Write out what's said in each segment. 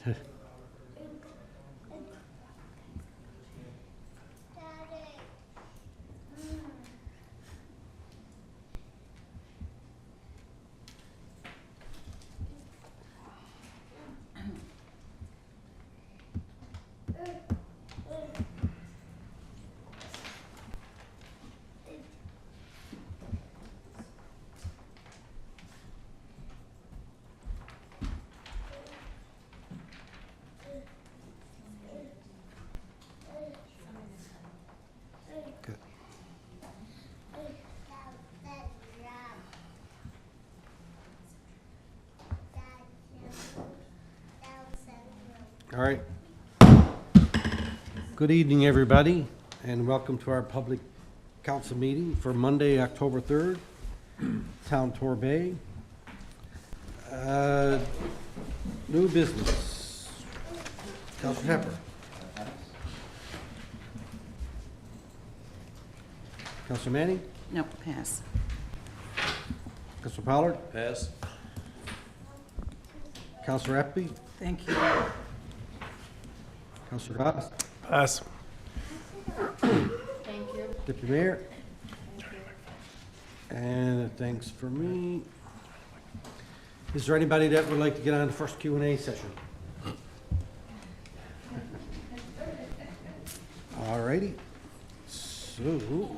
All right. Good evening, everybody, and welcome to our public council meeting for Monday, October 3rd, Town Torbay. New business. Councilor Pepper. Councilor Manning? No, pass. Councilor Pollard? Pass. Councilor Appleby? Thank you. Councilor Goss? Pass. Thank you. Deputy Mayor? And thanks for me. Is there anybody that would like to get on the first Q&A session? All righty. So,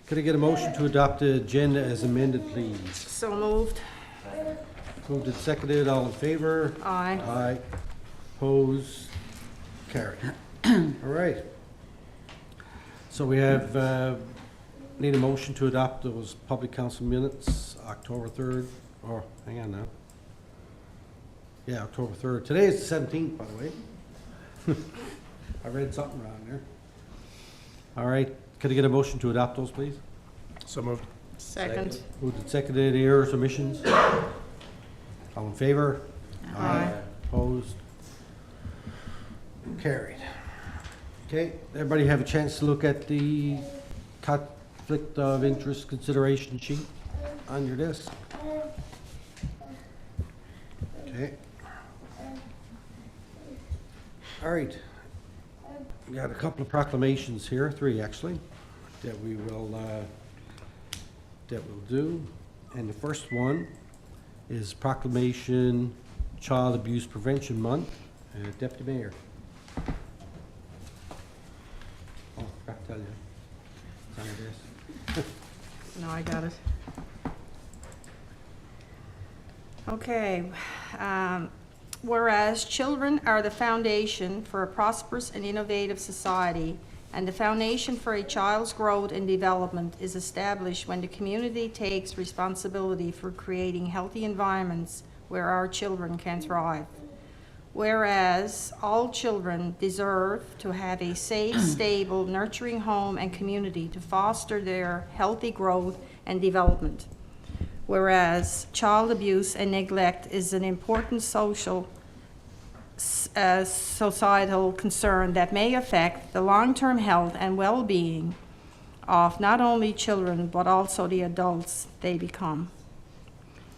could I get a motion to adopt the agenda as amended, please? So moved. Moved and seconded, all in favor? Aye. Aye. Opposed? Carried. All right. So we have, need a motion to adopt those public council minutes, October 3rd, or, hang on now. Yeah, October 3rd. Today is the 17th, by the way. I read something wrong there. All right. Could I get a motion to adopt those, please? So moved. Second. Moved and seconded, any errors, omissions? All in favor? Aye. Opposed? Carried. Okay, everybody have a chance to look at the conflict of interest consideration sheet on your desk? Okay. All right. We got a couple of proclamations here, 3 actually, that we'll do. And the first one is Proclamation Child Abuse Prevention Month. Deputy Mayor. Oh, I forgot to tell you. It's on your desk. No, I got it. Okay. Whereas children are the foundation for a prosperous and innovative society, and the foundation for a child's growth and development is established when the community takes responsibility for creating healthy environments where our children can thrive. Whereas all children deserve to have a safe, stable, nurturing home and community to foster their healthy growth and development. Whereas child abuse and neglect is an important societal concern that may affect the long-term health and well-being of not only children but also the adults they become.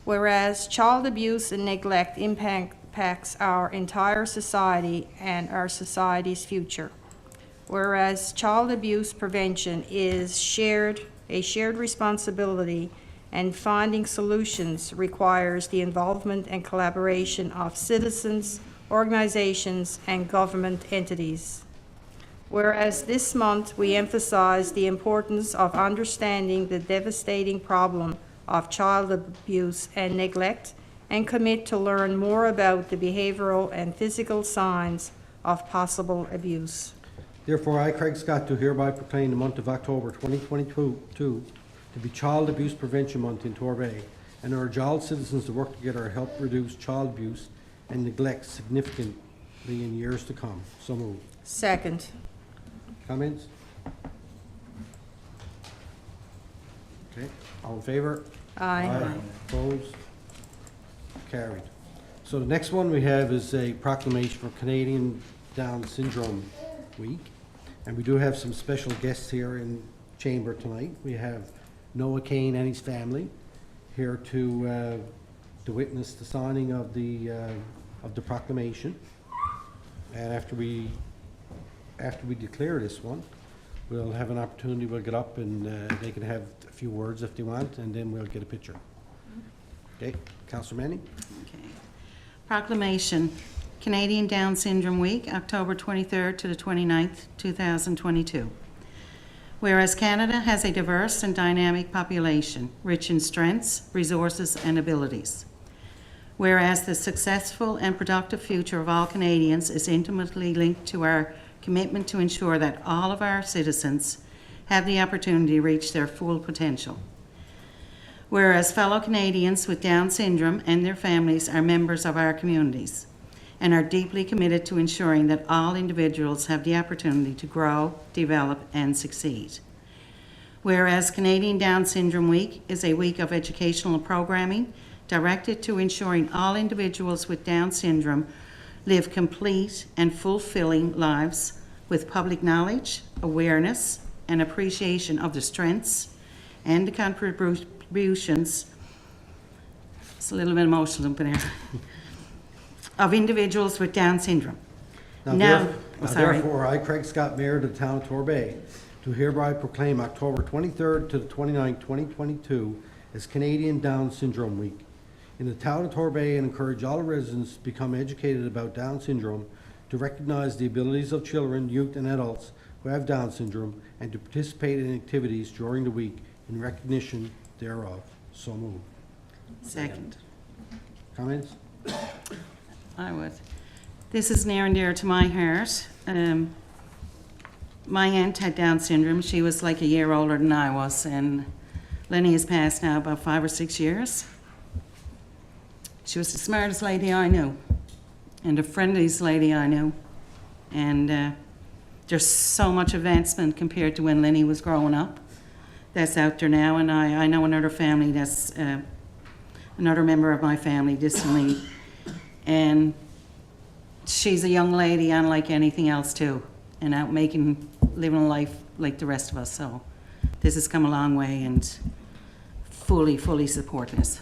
Whereas child abuse and neglect impacts our entire society and our society's future. Whereas child abuse prevention is a shared responsibility, and finding solutions requires the involvement and collaboration of citizens, organizations, and government entities. Whereas this month we emphasize the importance of understanding the devastating problem of child abuse and neglect, and commit to learn more about the behavioral and physical signs of possible abuse. Therefore, I, Craig Scott, do hereby proclaim the month of October 2022 to be Child Abuse Prevention Month in Torbay, and urge all citizens to work together to help reduce child abuse and neglect significantly in years to come. So moved. Second. Comments? Okay, all in favor? Aye. Opposed? Carried. So the next one we have is a proclamation for Canadian Down Syndrome Week. And we do have some special guests here in chamber tonight. We have Noah Kane and his family here to witness the signing of the proclamation. And after we declare this one, we'll have an opportunity, we'll get up and they can have a few words if they want, and then we'll get a picture. Okay, Councillor Manning? Okay. Proclamation, Canadian Down Syndrome Week, October 23rd to the 29th, 2022. Whereas Canada has a diverse and dynamic population, rich in strengths, resources, and abilities. Whereas the successful and productive future of all Canadians is intimately linked to our commitment to ensure that all of our citizens have the opportunity to reach their full potential. Whereas fellow Canadians with Down syndrome and their families are members of our communities and are deeply committed to ensuring that all individuals have the opportunity to grow, develop, and succeed. Whereas Canadian Down Syndrome Week is a week of educational programming directed to ensuring all individuals with Down syndrome live complete and fulfilling lives with public knowledge, awareness, and appreciation of the strengths and the contributions, it's a little bit emotional up there, of individuals with Down syndrome. Therefore, I, Craig Scott, Mayor of the Town of Torbay, do hereby proclaim October 23rd to the 29th, 2022 as Canadian Down Syndrome Week in the Town of Torbay, and encourage all residents to become educated about Down syndrome, to recognize the abilities of children, youth, and adults who have Down syndrome, and to participate in activities during the week in recognition thereof. So moved. Second. Comments? I would. This is near and dear to my heart. My aunt had Down syndrome. She was like a year older than I was, and Lenny has passed now about 5 or 6 years. She was the smartest lady I knew, and the friendliest lady I knew. And there's so much advancement compared to when Lenny was growing up that's out there now. And I know another family that's another member of my family distantly, and she's a young lady unlike anything else too, and out living a life like the rest of us. So this has come a long way, and fully support this.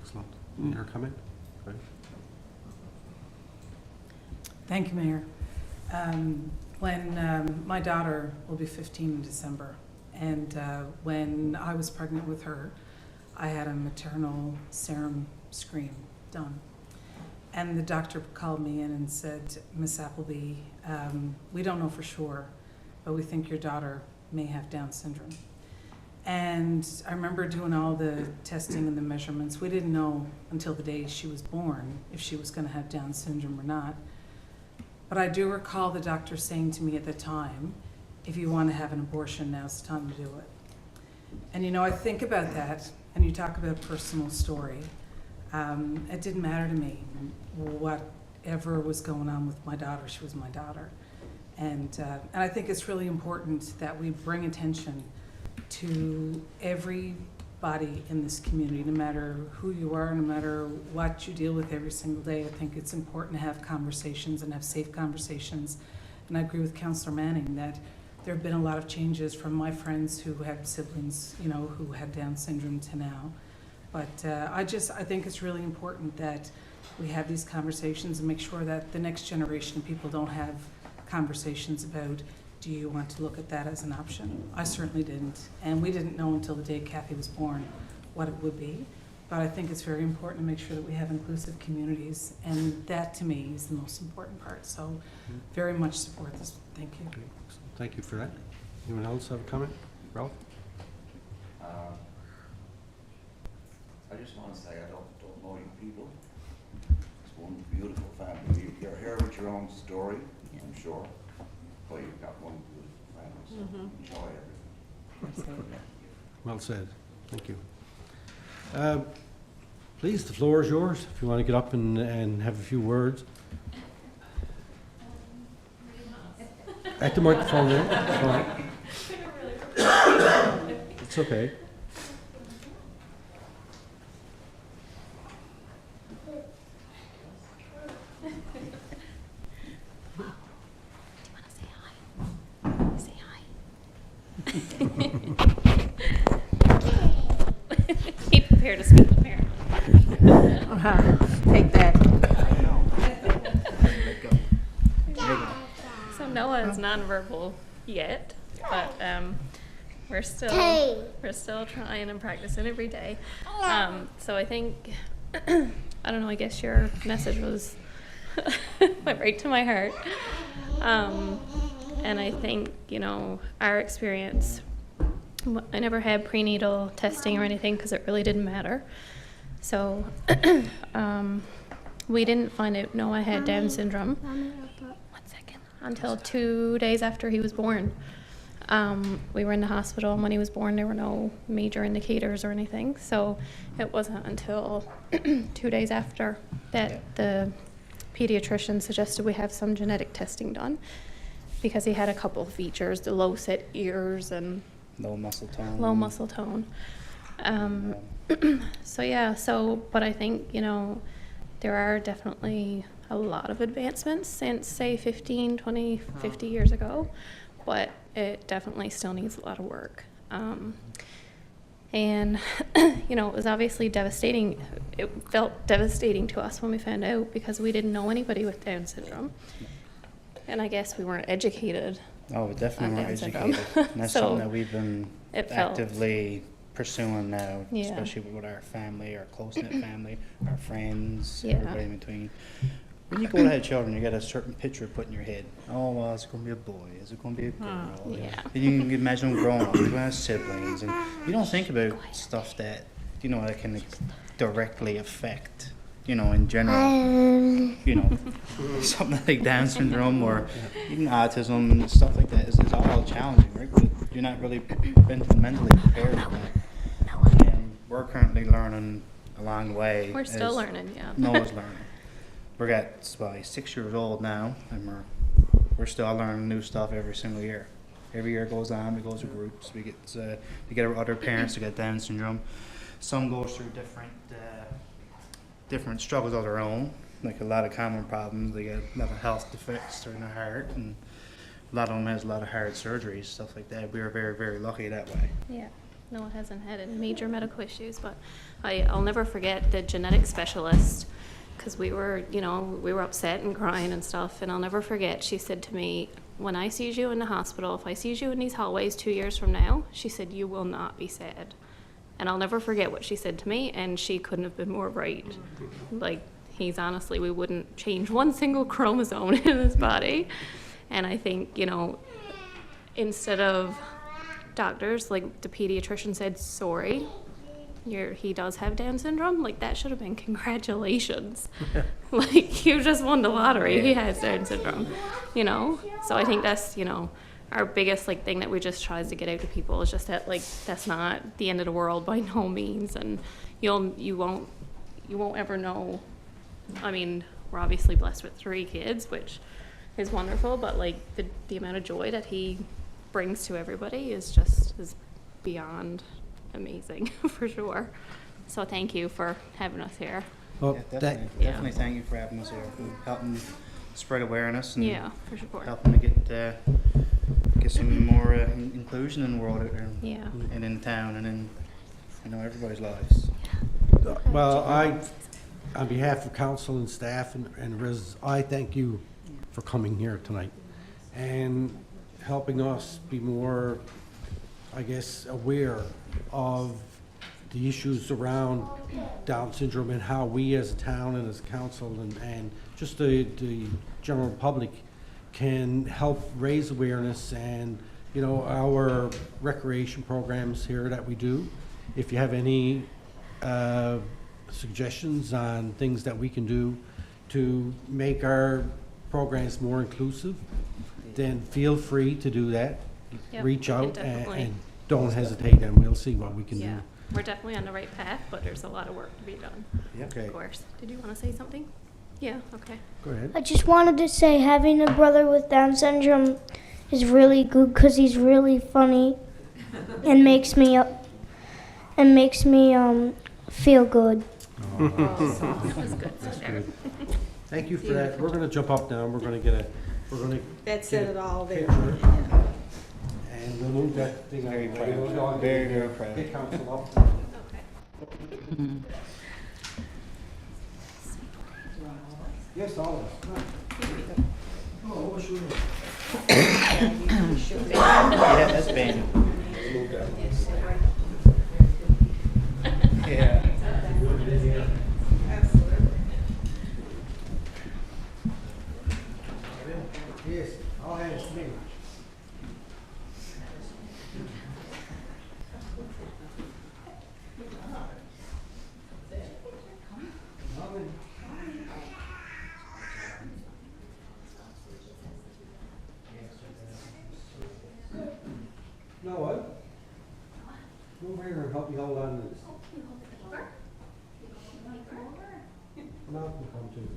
Excellent. Your comment? Go ahead. Thank you, Mayor. When my daughter will be 15 in December, and when I was pregnant with her, I had a maternal serum screen done. And the doctor called me in and said, Miss Appleby, we don't know for sure, but we think your daughter may have Down syndrome. And I remember doing all the testing and the measurements. We didn't know until the day she was born if she was going to have Down syndrome or not. But I do recall the doctor saying to me at the time, if you want to have an abortion, now's the time to do it. And you know, I think about that, and you talk about personal story. It didn't matter to me whatever was going on with my daughter. She was my daughter. And I think it's really important that we bring attention to everybody in this community, no matter who you are, no matter what you deal with every single day. I think it's important to have conversations and have safe conversations. And I agree with Councillor Manning that there have been a lot of changes from my friends who had siblings, you know, who had Down syndrome to now. But I think it's really important that we have these conversations and make sure that the next generation of people don't have conversations about, do you want to look at that as an option? I certainly didn't. And we didn't know until the day Kathy was born what it would be. But I think it's very important to make sure that we have inclusive communities. And that, to me, is the most important part. So very much support this. Thank you. Okay. Thank you for that. Anyone else have a comment? Ralph? I just want to say I don't know you people. It's one beautiful family. You're here with your own story, I'm sure. But you've got one beautiful family, so enjoy everything. Absolutely. Well said. Thank you. Please, the floor is yours if you want to get up and have a few words. At the microphone there. It's okay. Be prepared to speak with Mayor. Take that. Noah is nonverbal yet, but we're still trying and practicing every day. So I think I don't know. I guess your message was went right to my heart. And I think our experience. I never had prenatal testing or anything because it really didn't matter. So we didn't find out Noah had Down syndrome. 1 second. Until 2 days after he was born. We were in the hospital, and when he was born, there were no major indicators or anything. So it wasn't until 2 days after that the pediatrician suggested we have some genetic testing done because he had a couple of features, the low set ears and low muscle tone. But I think, there are definitely a lot of advancements since, say, 15, 20, 50 years ago, but it definitely still needs a lot of work. And, it was obviously devastating. It felt devastating to us when we found out because we didn't know anybody with Down syndrome. And I guess we weren't educated. Oh, we definitely weren't Down educated. syndrome. And that's So something that we've been it felt- actively pursuing now, Yeah. especially with our family, our close-knit family, our friends, Yeah. everybody in between. When you go to have children, you get a certain picture put in your head. Oh, well, is it going to be a boy? Is it going to be a girl? Yeah. And you can imagine them growing up, you're going to have siblings, and you don't think about stuff that, that can directly affect, in general, something like Down syndrome or even autism and stuff like that is all challenging, right? But you're not really mentally prepared for that. And we're currently learning along the way. We're still as learning, yeah. Noah's learning. We're 6 years old now, and we're still learning new stuff every single year. Every year goes on, we go to groups, we get other parents to get Down syndrome. Some go through different struggles of their own, like a lot of common problems. They get a lot of health defects in their heart, and a lot of them has a lot of hard surgeries, stuff like that. We are very, very lucky that way. Yeah, Noah hasn't had any major medical issues, but I'll never forget the genetic specialist because we were upset and crying and stuff, and I'll never forget, she said to me, when I see you in the hospital, if I see you in these hallways 2 years from now, she said, you will not be sad. And I'll never forget what she said to me, and she couldn't have been more right. Like, we wouldn't change one single chromosome in his body. And I think, instead of doctors, like the pediatrician said, sorry, he does have Down syndrome, like that should have been congratulations. Like, you just won the lottery, he has Down syndrome, So I think that's, our biggest thing that we just tries to get out to people is just that that's not the end of the world by no means, and you won't ever know. I mean, we're obviously blessed with 3 kids, which is wonderful, but the amount of joy that he brings to everybody is beyond amazing for sure. So thank you for having us here. Well, Yeah, definitely thank you for having us here, for helping spread awareness and Yeah, for sure. helping to get some more inclusion in the world out there, Yeah. and in the town, and in everybody's lives. Well, on behalf of council and staff and residents, I thank you for coming here tonight and helping us be more, I guess, aware of the issues around Down syndrome and how we as a town and as a council and just the general public can help raise awareness and, our recreation programs here that we do. If you have any suggestions on things that we can do to make our programs more inclusive, then feel free to do that. Yep, Reach we can out definitely- and don't hesitate, and we'll see what we can Yeah, do. we're definitely on the right path, but there's a lot of work to be done, Okay, of course. Did you want to say something? Yeah, okay. go ahead. I just wanted to say having a brother with Down syndrome is really good because he's really funny and makes me feel good. That was good. Sarah. Thank you for that. We're gonna jump up now, and we're gonna That said it all there. picture. And we'll move that thing out. Very of the proud. way. We'll go on Very, to, very proud. Get council up. Okay. Yes, all of us. Yeah, that's been. Yeah. Yes, all hands to me. You know what? Come over here and help me hold on to this. No, you come too.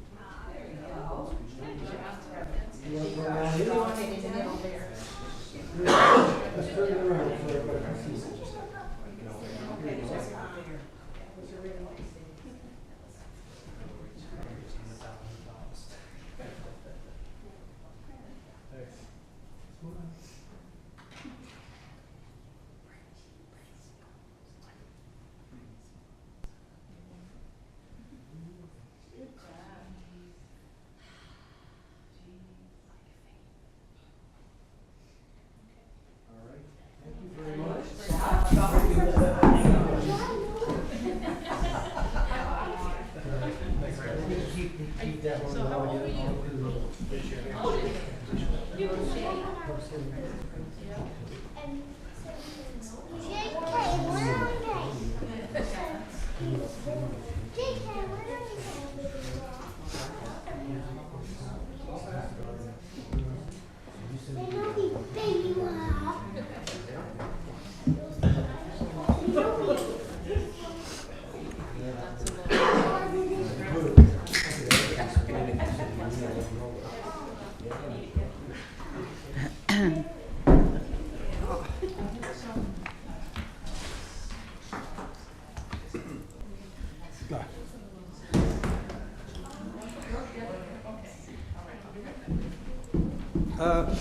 You want to go around here? Let's turn it around so everybody can see. Keep that one going.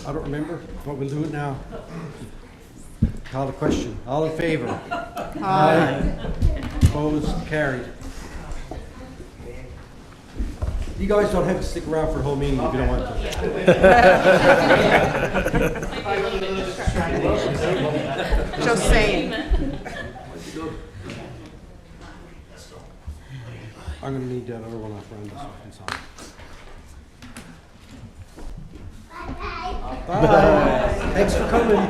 I don't remember, but we'll do it now. Call the question. All in favor? Aye. Opposed? Carried. You guys don't have to stick around for the whole meeting if you don't want to. Just saying. I'm going to need that other one off around this one. Bye. Thanks for coming.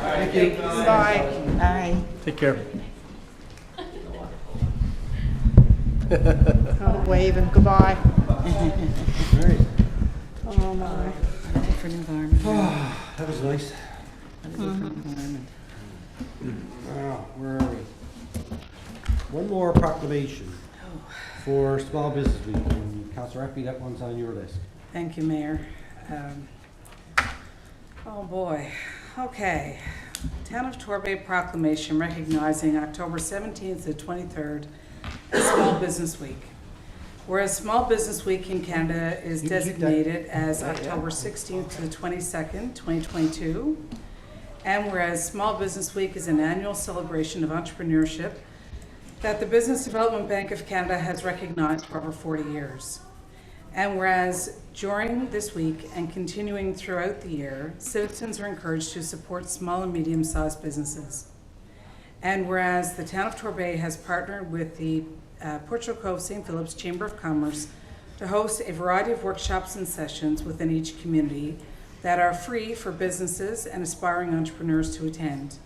Thank you. Bye. Bye. Take care. Wave and goodbye. All right. Oh my. A different environment. That was nice. A different environment. Wow, where are we? One more proclamation for Small Business Week. And Councillor Appy, that one's on your list. Thank you, Mayor. Oh boy. Okay. Town of Torbay Proclamation recognizing October 17th to 23rd as Small Business Week. Whereas Small Business Week in Canada is designated as October 16th to the 22nd, 2022. And whereas Small Business Week is an annual celebration of entrepreneurship that the Business Development Bank of Canada has recognized for over 40 years. And whereas during this week and continuing throughout the year, citizens are encouraged to support small and medium-sized businesses. And whereas the town of Torbay has partnered with the Portrush Cove St. Philip's Chamber of Commerce to host a variety of workshops and sessions within each community that are free for businesses and aspiring entrepreneurs to attend.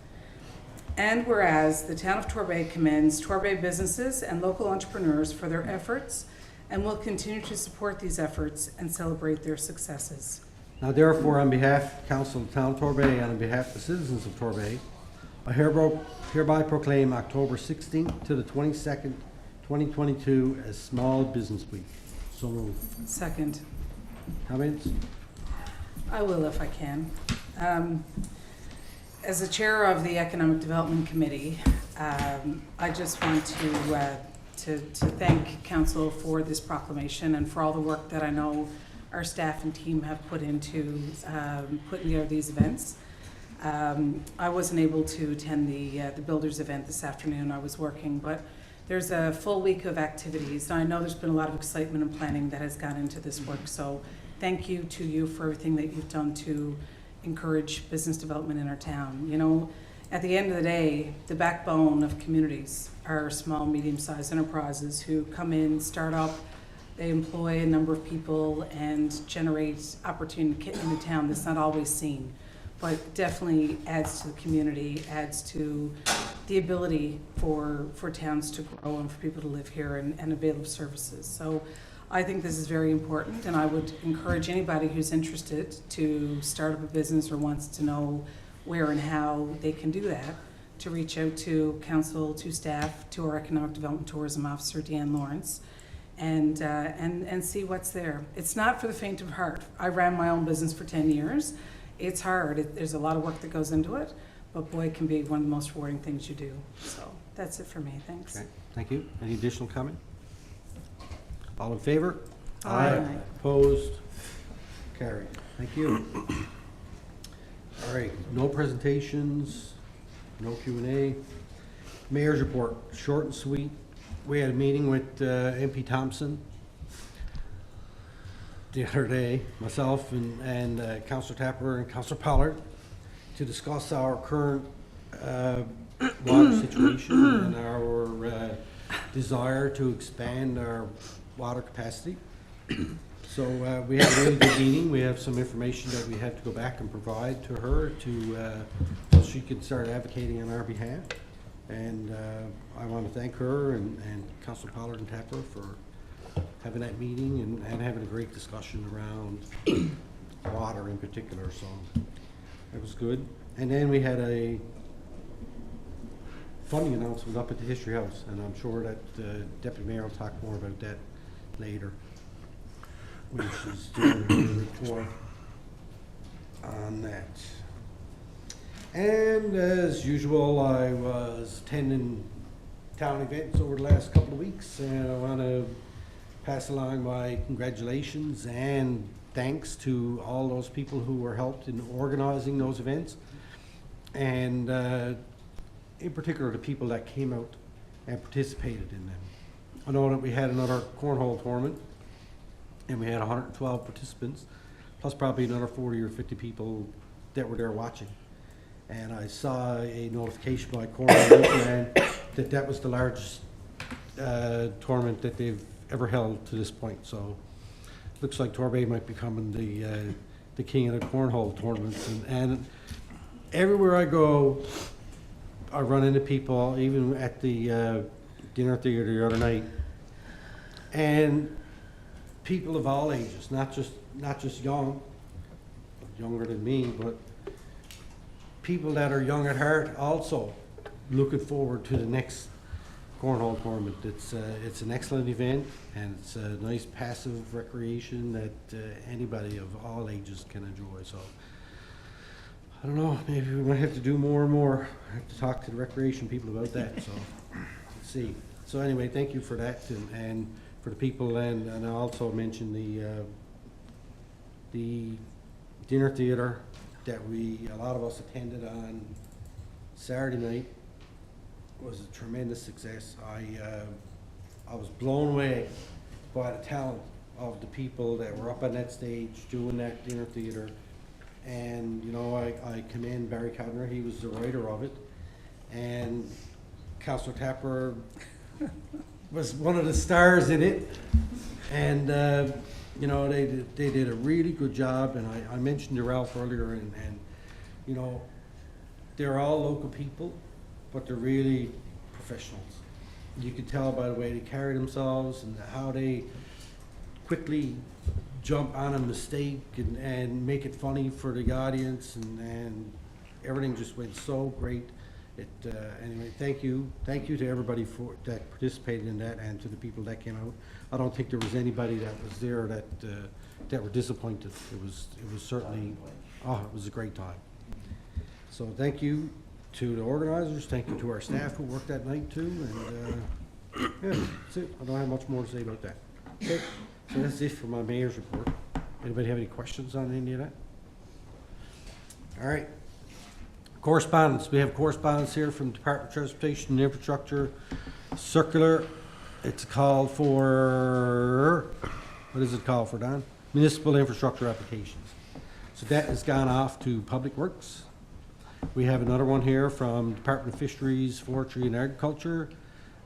And whereas the town of Torbay commends Torbay businesses and local entrepreneurs for their efforts and will continue to support these efforts and celebrate their successes. Now therefore, on behalf of Council of the Town of Torbay and on behalf of the citizens of Torbay, I hereby proclaim October 16th to the 22nd, 2022 as Small Business Week. So moved. Second. Comments? I will if I can. As the chair of the Economic Development Committee, I just want to thank Council for this proclamation and for all the work that I know our staff and team have put into putting together these events. I wasn't able to attend the Builders event this afternoon. I was working, but there's a full week of activities. And I know there's been a lot of excitement and planning that has gone into this work. So thank you to you for everything that you've done to encourage business development in our town. You know, at the end of the day, the backbone of communities are small, medium-sized enterprises who come in, start up, they employ a number of people and generate opportunity in the town that's not always seen, but definitely adds to the community, adds to the ability for towns to grow and for people to live here and avail of services. So I think this is very important, and I would encourage anybody who's interested to start up a business or wants to know where and how they can do that, to reach out to council, to staff, to our Economic Development Tourism Officer, Deanne Lawrence, and see what's there. It's not for the faint of heart. I ran my own business for 10 years. It's hard. There's a lot of work that goes into it, but boy, it can be one of the most rewarding things you do. So that's it for me. Thanks. Okay, thank you. Any additional comment? All in favor? Aye. Opposed? Carried. Thank you. All right, no presentations, no Q&A. Mayor's report, short and sweet. We had a meeting with MP Thompson the other day, myself and Councillor Tapper and Councillor Pollard, to discuss our current water situation and our desire to expand our water capacity. So we had a really good meeting. We have some information that we have to go back and provide to her so she can start advocating on our behalf. And I want to thank her and Councillor Pollard and Tapper for having that meeting and having a great discussion around water in particular. So it was good. And then we had a funding announcement up at the History House, and I'm sure that Deputy Mayor will talk more about that later when she's doing her report on that. And as usual, I was attending town events over the last couple of weeks, and I want to pass along my congratulations and thanks to all those people who were helped in organizing those events, and in particular the people that came out and participated in them. I know that we had another cornhole tournament, and we had 112 participants, plus probably another 40 or 50 people that were there watching. And I saw a notification by Cornhole Newfoundland that that was the largest tournament that they've ever held to this point. So looks like Torbay might be becoming the king of the cornhole tournaments. And everywhere I go, I run into people, even at the dinner theater the other night, and people of all ages, not just younger than me, but people that are young at heart also looking forward to the next cornhole tournament. It's an excellent event, and it's a nice passive recreation that anybody of all ages can enjoy. So I don't know, maybe we might have to do more and more. I have to talk to the recreation people about that. So let's see. So anyway, thank you for that, and for the people, and I also mentioned the dinner theater that a lot of us attended on Saturday night. Was a tremendous success. I was blown away by the talent of the people that were up on that stage doing that dinner theater. And you know, I commend Barry Codner. He was the writer of it, and Councillor Tapper was one of the stars in it. And you know, they did a really good job. And I mentioned to Ralph earlier, and you know, they're all local people, but they're really professionals. You can tell by the way they carry themselves and how they quickly jump on a mistake and make it funny for the audience, and everything just went so great. Anyway, thank you to everybody that participated in that, and to the people that came out. I don't think there was anybody that was there that were disappointed. It was certainly, it was a great time. So thank you to the organizers, thank you to our staff who worked that night too, and yeah, that's it. I don't have much more to say about that. Okay, so that's it for my mayor's report. Anybody have any questions on any of that? All right, Correspondence, we have correspondence here from Department of Transportation and Infrastructure, circular. It's called for, what is it called for, Don? Municipal infrastructure applications. So that has gone off to Public Works. We have another one here from Department of Fisheries, Forestry and Agriculture,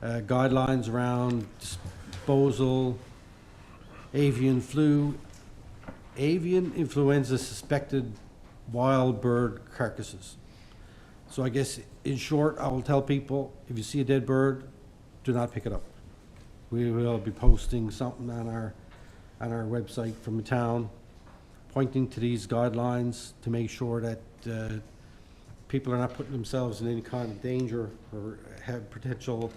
guidelines around disposal, avian influenza suspected wild bird carcasses. So I guess, in short, I will tell people, if you see a dead bird, do not pick it up. We will be posting something on our website from the town, pointing to these guidelines to make sure that people are not putting themselves in any kind of danger or have potential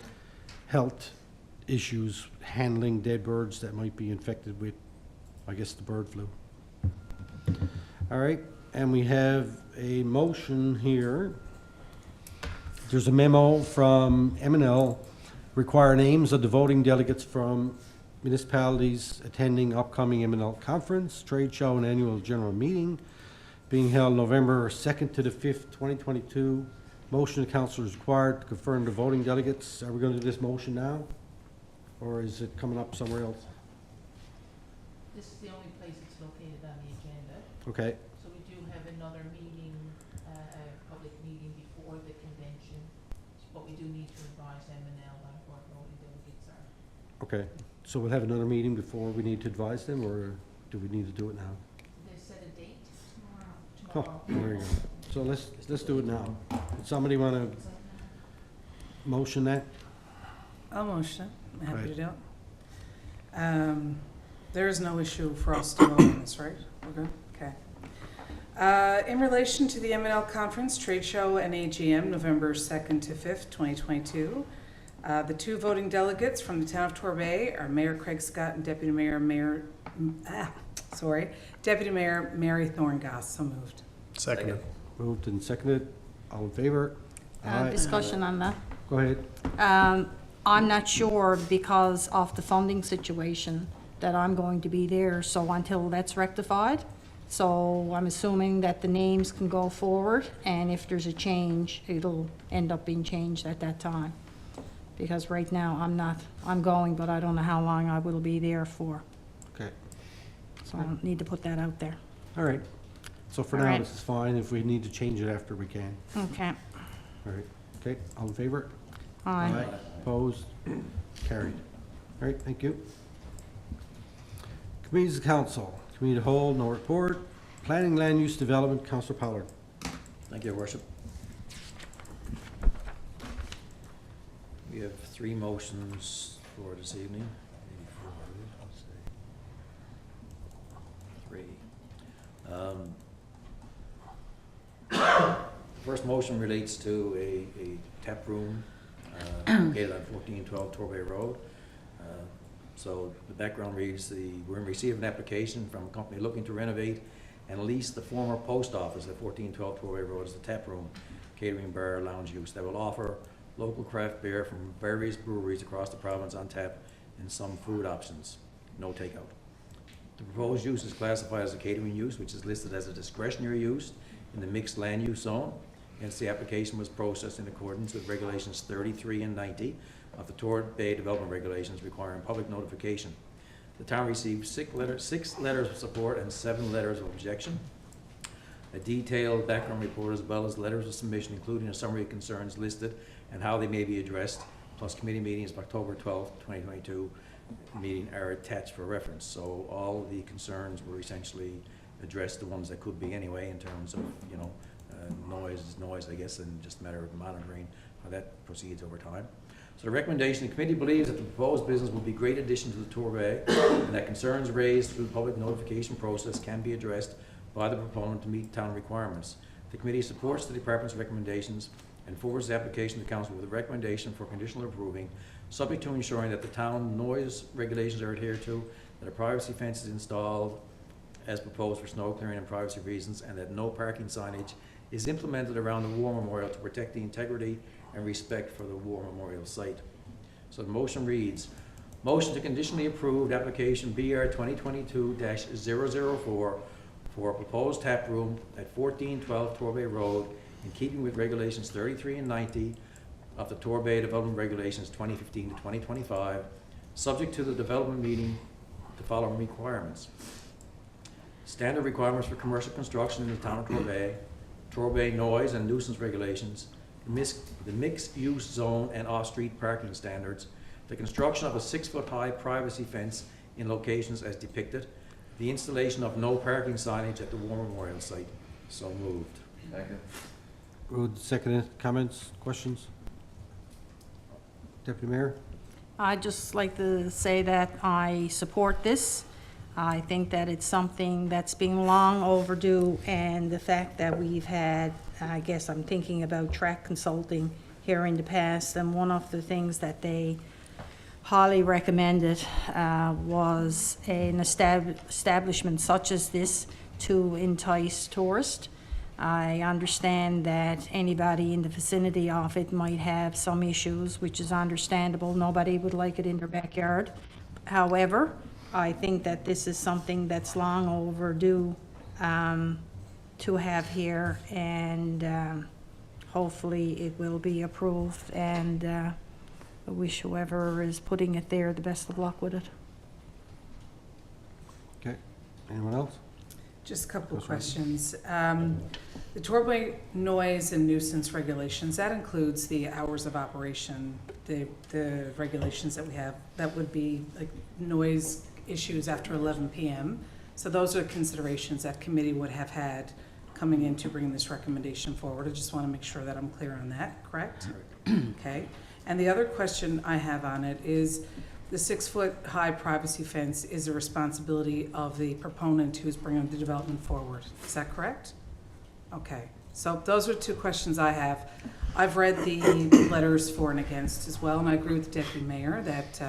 health issues handling dead birds that might be infected with, I guess, the bird flu. All right, and we have a motion here. There's a memo from M&L require names of the voting delegates from municipalities attending upcoming M&L conference, trade show, and annual general meeting being held November 2nd to the 5th, 2022. Motion of council is required to confirm the voting delegates. Are we going to do this motion now? Or is it coming up somewhere else? This is the only place it's located on the agenda. Okay, So we do have another meeting, a public meeting before the convention, but we do need to advise M&L on who our voting delegates are. okay. So we'll have another meeting before we need to advise them, or do we need to do it now? They set a date Oh, tomorrow. there you go. So let's do it now. Would somebody want to motion that? I'll motion it. I'm happy Right. to do it. There is no issue for us to vote on this, right? We're good? Okay. In relation to the M&L Conference, Trade Show, and AGM, November 2nd to 5th, 2022, the two voting delegates from the town of Torbay are Mayor Craig Scott and Deputy Mayor Mary Thorngass. So moved. Second. Moved and seconded. All in favor? Aye. Discussion on that. Go ahead. I'm not sure because of the funding situation that I'm going to be there, so until that's rectified. So I'm assuming that the names can go forward, and if there's a change, it'll end up being changed at that time. Because right now, I'm going, but I don't know how long I will be there for. Okay. So I don't need to put that out there. All right. So for All now, right. this is fine. If we need to change it after, we can. Okay. All right. Okay, all in favor? Aye. Opposed? Carried. All right, thank you. Committees of Council. Committee to hold, no report. Planning, Land Use Development, Councilor Pollard. Thank you, Your Worship. We have three motions for this evening. Maybe four, let's say. Three. First motion relates to a tap room located on 1412 Torbay Road. So the background reads, we're in receipt of an application from a company looking to renovate and lease the former post office at 1412 Torbay Road as a tap room, catering, bar, lounge use that will offer local craft beer from various breweries across the province on tap and some food options, no takeout. The proposed use is classified as a catering use, which is listed as a discretionary use in the mixed land use zone. Hence, the application was processed in accordance with regulations 33 and 90 of the Torbay Development Regulations requiring public notification. The town received 6 letters of support and 7 letters of objection. A detailed background report as well as letters of submission, including a summary of concerns listed and how they may be addressed, plus committee meetings of October 12th, 2022 meeting are attached for reference. So all the concerns were essentially addressed, the ones that could be anyway, in terms of, you know, noise, I guess, and just a matter of monitoring how that proceeds over time. So the recommendation, the committee believes that the proposed business will be a great addition to the Torbay and that concerns raised through the public notification process can be addressed by the proponent to meet town requirements. The committee supports the department's recommendations and forwards the application to council with a recommendation for conditional approving, subject to ensuring that the town noise regulations are adhered to, that a privacy fence is installed as proposed for snow clearing and privacy reasons, and that no parking signage is implemented around the war memorial to protect the integrity and respect for the war memorial site. So the motion reads, motion to conditionally approve application BR 2022-004 for a proposed tap room at 1412 Torbay Road in keeping with Regulations 33 and 90 of the Torbay Development Regulations 2015 to 2025, subject to the development meeting the following requirements. Standard requirements for commercial construction in the town of Torbay, Torbay noise and nuisance regulations, the mixed-use zone and off-street parking standards, the construction of a 6-foot-high privacy fence in locations as depicted, the installation of no parking signage at the War Memorial site. So moved. Second. Moved, seconded. Comments, questions? Deputy Mayor? I'd just like to say that I support this. I think that it's something that's been long overdue, and the fact that we've had, I guess I'm thinking about Track Consulting here in the past, and one of the things that they highly recommended was an establishment such as this to entice tourists. I understand that anybody in the vicinity of it might have some issues, which is understandable. Nobody would like it in their backyard. However, I think that this is something that's long overdue to have here, and hopefully it will be approved, and I wish whoever is putting it there the best of luck with it. Okay. Anyone else? Just a couple of That's right. questions. The Torbay noise and nuisance regulations, that includes the hours of operation, the regulations that we have, that would be like noise issues after 11 p.m. So those are considerations that committee would have had coming in to bring this recommendation forward. I just want to make sure that I'm clear on that, correct? Okay. And the other question I have on it is, the 6-foot-high privacy fence is a responsibility of the proponent who's bringing the development forward. Is that correct? Okay. So those are two questions I have. I've read the letters for and against as well, and I agree with the Deputy Mayor that,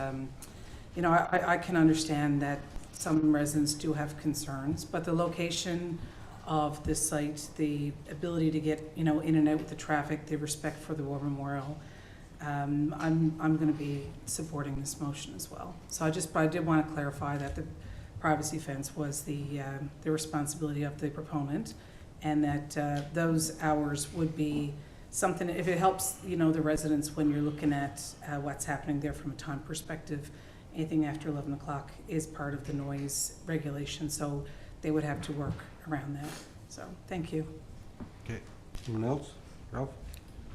you know, I can understand that some residents do have concerns, but the location of this site, the ability to get, you know, in and out with the traffic, the respect for the War Memorial, I'm going to be supporting this motion as well. So I did want to clarify that the privacy fence was the responsibility of the proponent, and that those hours would be something, if it helps, you know, the residents when you're looking at what's happening there from a time perspective, anything after 11 o'clock is part of the noise regulation, so they would have to work around that. So, thank you. Okay. Anyone else? Ralph?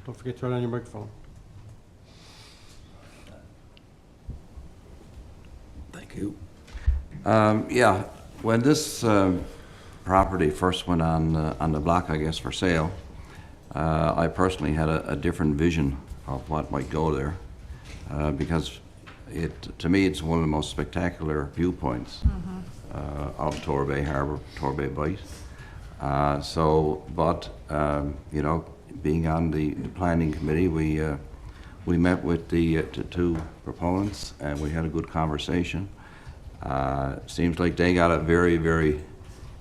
Don't forget to turn on your microphone. Thank you. Yeah, when this property first went on the block, I guess, for sale, I personally had a different vision of what might go there, because to me, it's one of the most spectacular viewpoints of Torbay Harbour, Torbay Bight. You know, being on the planning committee, we met with the two proponents, and we had a good conversation. Seems like they got a very, very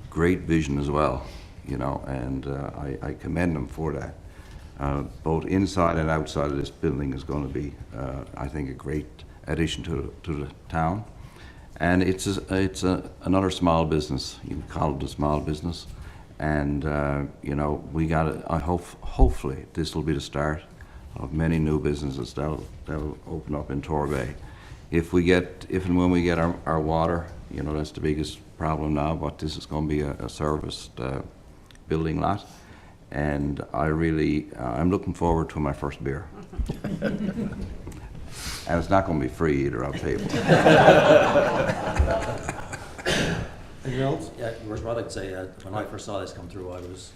great vision as well, you know, and I commend them for that. Both inside and outside of this building is going to be, I think, a great addition to the town. And it's another small business. You can call it a small business. And, you know, we got it. Hopefully this will be the start of many new businesses that'll open up in Torbay. If and when we get our water, you know, that's the biggest problem now, but this is going to be a serviced building lot. And I'm looking forward to my first beer. And it's not going to be free either, I'll tell you. Anything else? Yeah, first of all, I'd like to say, when I first saw this come through, I was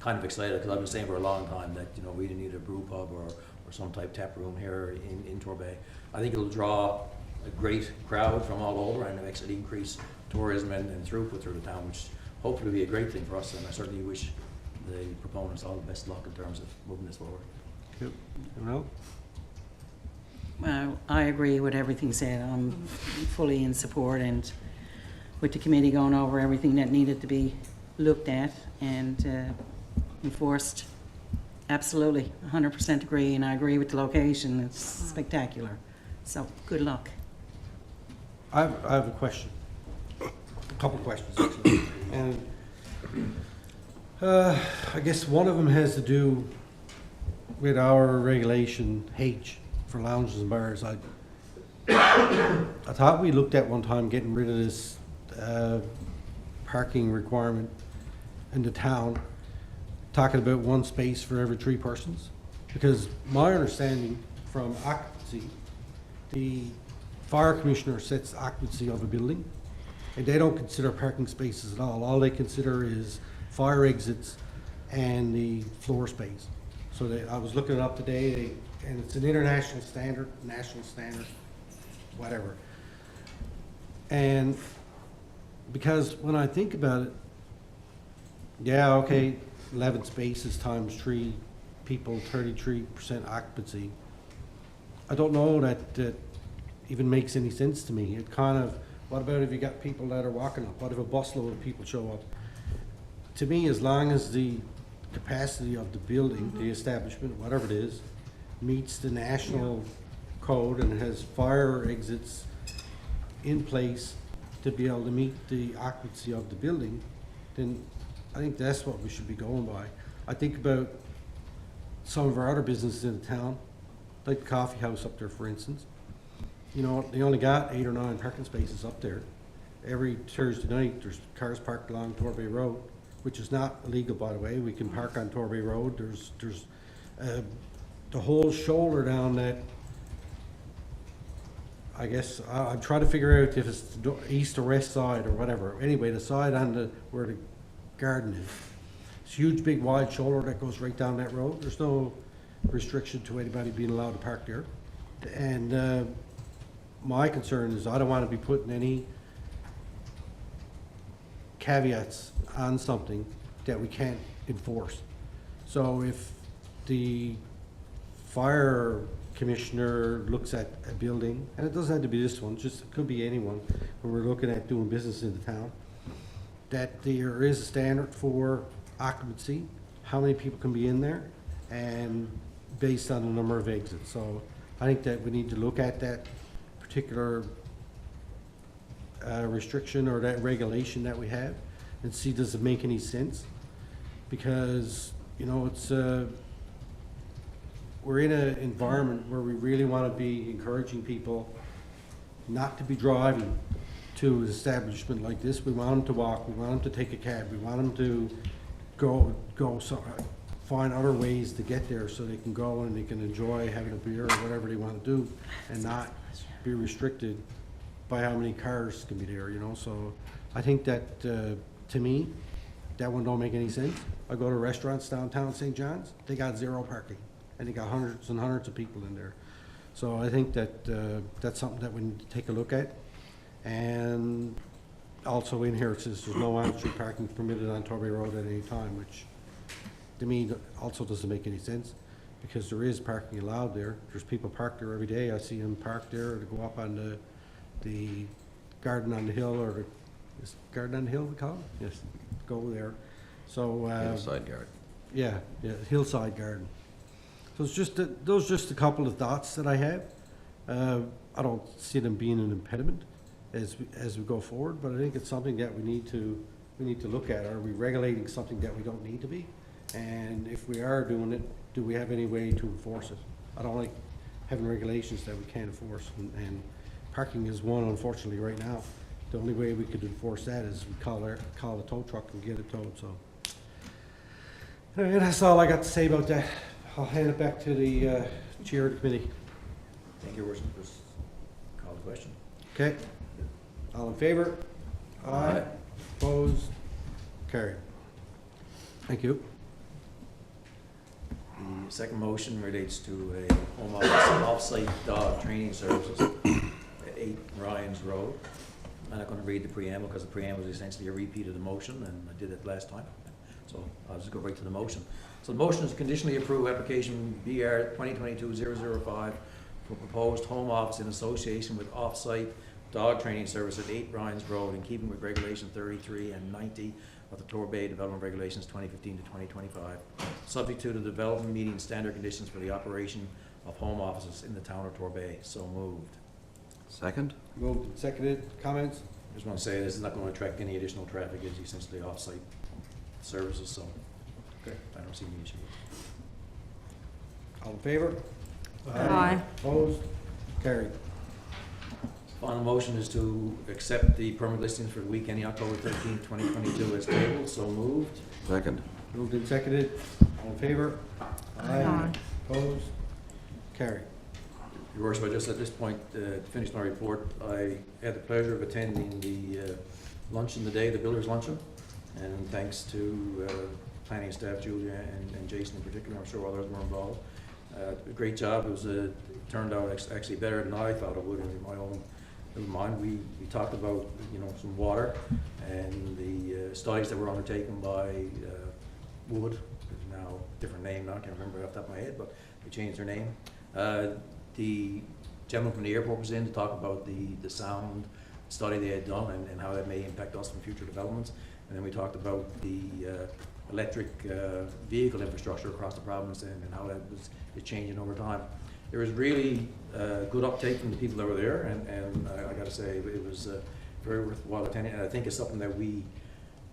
kind of excited, because I've been saying for a long time that, you know, we need a brew pub or some type tap room here in Torbay. I think it'll draw a great crowd from all over, and actually increase tourism and throughput through the town, which hopefully will be a great thing for us, and I certainly wish the proponents all the best luck in terms of moving this forward. Okay. Anyone else? Well, I agree with everything said. I'm fully in support, and with the committee going over everything that needed to be looked at and enforced. Absolutely, 100% agree, and I agree with the location. It's spectacular. So, good luck. I have a question. A couple questions, actually. And I guess one of them has to do with our regulation H for lounges and bars. I thought we looked at one time getting rid of this parking requirement in the town, talking about one space for every 3 persons. Because my understanding from occupancy, the fire commissioner sets occupancy of a building, and they don't consider parking spaces at all. All they consider is fire exits and the floor space. So I was looking it up today, and it's an international standard, national standard, whatever. And because when I think about it, yeah, okay, 11 spaces times 3 people, 33% occupancy. I don't know that even makes any sense to me. It kind of, what about if you got people that are walking up? What if a busload of people show up? To me, as long as the capacity of the building, the establishment, whatever it is, meets the national code and has fire exits in place to be able to meet the occupancy of the building, then I think that's what we should be going by. I think about some of our other businesses in the town, like the coffee house up there, for instance. You know, they only got 8 or 9 parking spaces up there. Every Thursday night, there's cars parked along Torbay Road, which is not illegal, by the way. We can park on Torbay Road. There's the whole shoulder down that, I guess, I'm trying to figure out if it's the east or west side or whatever. Anyway, the side on where the garden is. It's a huge, big, wide shoulder that goes right down that road. There's no restriction to anybody being allowed to park there. And my concern is I don't want to be putting any caveats on something that we can't enforce. So if the fire commissioner looks at a building, and it doesn't have to be this one, just it could be anyone, when we're looking at doing business in the town, that there is a standard for occupancy, how many people can be in there, and based on the number of exits. So I think that we need to look at that particular restriction or that regulation that we have and see, does it make any sense? Because, you know, it's we're in an environment where we really want to be encouraging people not to be driving to an establishment like this. We want them to walk, we want them to take a cab, we want them to find other ways to get there so they can go and they can enjoy having a beer or whatever they want to do and not be restricted by how many cars can be there, you know. So I think that, to me, that one don't make any sense. I go to restaurants downtown St. John's, they got 0 parking, and they got hundreds and hundreds of people in there. So I think that that's something that we need to take a look at. And also in here it says there's no on-street parking permitted on Torbay Road at any time, which to me also doesn't make any sense, because there is parking allowed there. There's people parked there every day. I see them parked there to go up on the garden on the hill, or is garden on the hill we call it? Yes, go there. So Hillside garden. yeah, hillside garden. So it's just those just a couple of thoughts that I have. I don't see them being an impediment as we go forward, but I think it's something that we need to look at. Are we regulating something that we don't need to be? And if we are doing it, do we have any way to enforce it? I don't like having regulations that we can't enforce, and parking is one, unfortunately, right now. The only way we could enforce that is we call a tow truck and get it towed. So anyway, that's all I got to say about that. I'll hand it back to the chair of the committee. Thank you, Your Worship. Just call the question. Okay. All in favor? Aye. Opposed? Carried. Thank you. The second motion relates to a home office off-site dog training services at 8 Ryan's Road. I'm not going to read the preamble because the preamble is essentially a repeat of the motion, and I did it last time. So I'll just go right to the motion. So the motion is to conditionally approve application BR 2022-005 for proposed home office in association with off-site dog training service at 8 Ryan's Road, in keeping with Regulation 33 and 90 of the Torbay Development Regulations 2015 to 2025, subject to the development meeting standard conditions for the operation of home offices in the town of Torbay. So moved. Second? Moved and seconded. Comments? I just want to say this is not going to attract any additional traffic. It's essentially off-site services, so Okay, I don't see any issue. All in favor? Aye. Opposed? Carried. Final motion is to accept the permit listings for the week ending October 13th, 2022 as tabled. So moved. Second. Moved and seconded. All in favor? Aye. Opposed? Carried. Your Worship, I just at this point finished my report. I had the pleasure of attending the luncheon today, the Builders Luncheon, and thanks to planning staff, Julia and Jason in particular, I'm sure others were involved. A great job. It turned out actually better than I thought it would in my own mind. We talked about, you know, some water and the studies that were undertaken by Wood, now different name now, I can't remember off the top of my head, but they changed their name. The gentleman from the airport was in to talk about the sound study they had done and how that may impact us in future developments. And then we talked about the electric vehicle infrastructure across the province and how that is changing over time. There was really good uptake from the people that were there, and I got to say it was very worthwhile attending. And I think it's something that we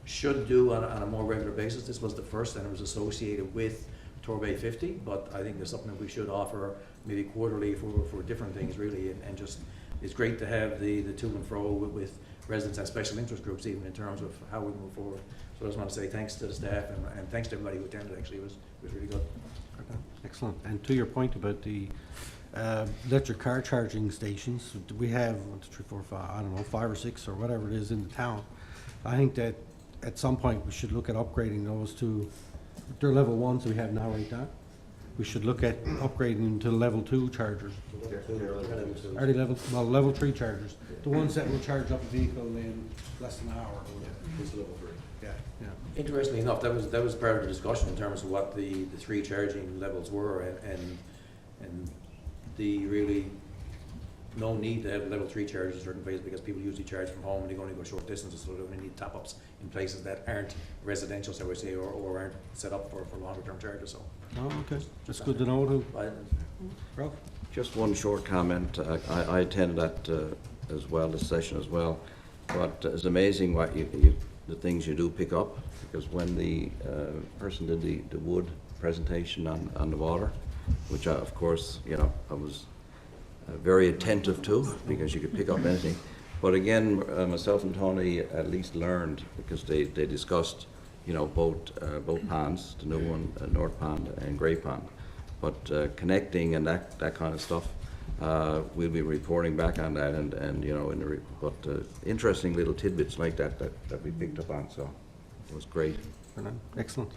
should do on a more regular basis. This was the first, and it was associated with Torbay 50, but I think there's something that we should offer maybe quarterly for different things really, and just it's great to have the to and fro with residents and special interest groups even in terms of how we move forward. So I just want to say thanks to the staff and thanks to everybody who attended. Actually, it was really good. Excellent. And to your point about the electric car charging stations, we have 1, 2, 3, 4, 5, I don't know, 5 or 6 or whatever it is in the town. I think that at some point we should look at upgrading those to, they're level 1s we have now, right, Don? We should look at upgrading them to level 2 chargers. Are they level 3 chargers? The ones that will charge up a vehicle in less than an hour or whatever. It's level 3. Yeah, yeah. Interestingly enough, that was part of the discussion in terms of what the 3 charging levels were, and the really no need to have level 3 chargers in certain places because people usually charge from home and they only go short distances, so they only need top-ups in places that aren't residential, so I would say, or aren't set up for longer term charges. So. Oh, okay. That's good to know too. Ralph? Just one short comment. I attended that as well, this session as well. But it's amazing what the things you do pick up, because when the person did the wood presentation on the water, which I, of course, you know, I was very attentive to, because you could pick up anything. But again, myself and Tony at least learned, because they discussed, you know, both ponds, the new one, North Pond and Grey Pond. But connecting and that kind of stuff, we'll be reporting back on that, and you know, interesting little tidbits like that we picked up on. So it was great. Excellent.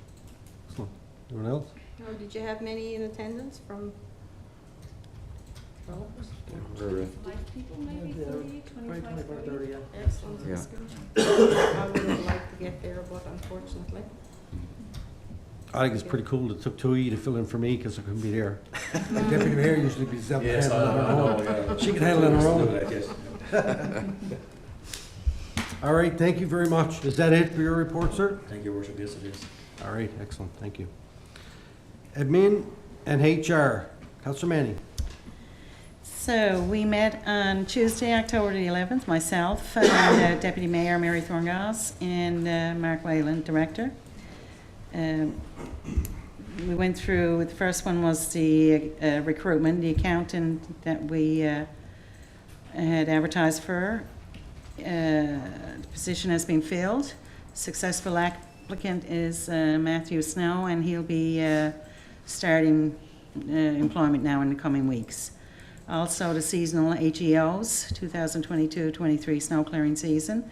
Excellent. Anyone else? Oh, did you have many in attendance from? People maybe 25, 30. Yeah. Excellent. Yeah. I would have liked to get there, but unfortunately. I think it's pretty cool that it took 2E to fill in for me because I couldn't be there. The deputy mayor usually be able to Yes, handle it on her own. yeah. She can handle it on her own. That, yes. All right, thank you very much. Is that it for your report, sir? Thank you, Your Worship. Yes, it is. All right, excellent, thank you. Admin and HR, Councillor Manning. So we met on Tuesday, October the 11th, myself, and Deputy Mayor Mary Thorngoss and Mark Wayland, Director. We went through, the first one was the recruitment, the accountant that we had advertised for. The position has been filled. Successful applicant is Matthew Snow, and he'll be starting employment now in the coming weeks. Also, the seasonal HEOs, 2022-23 snow clearing season.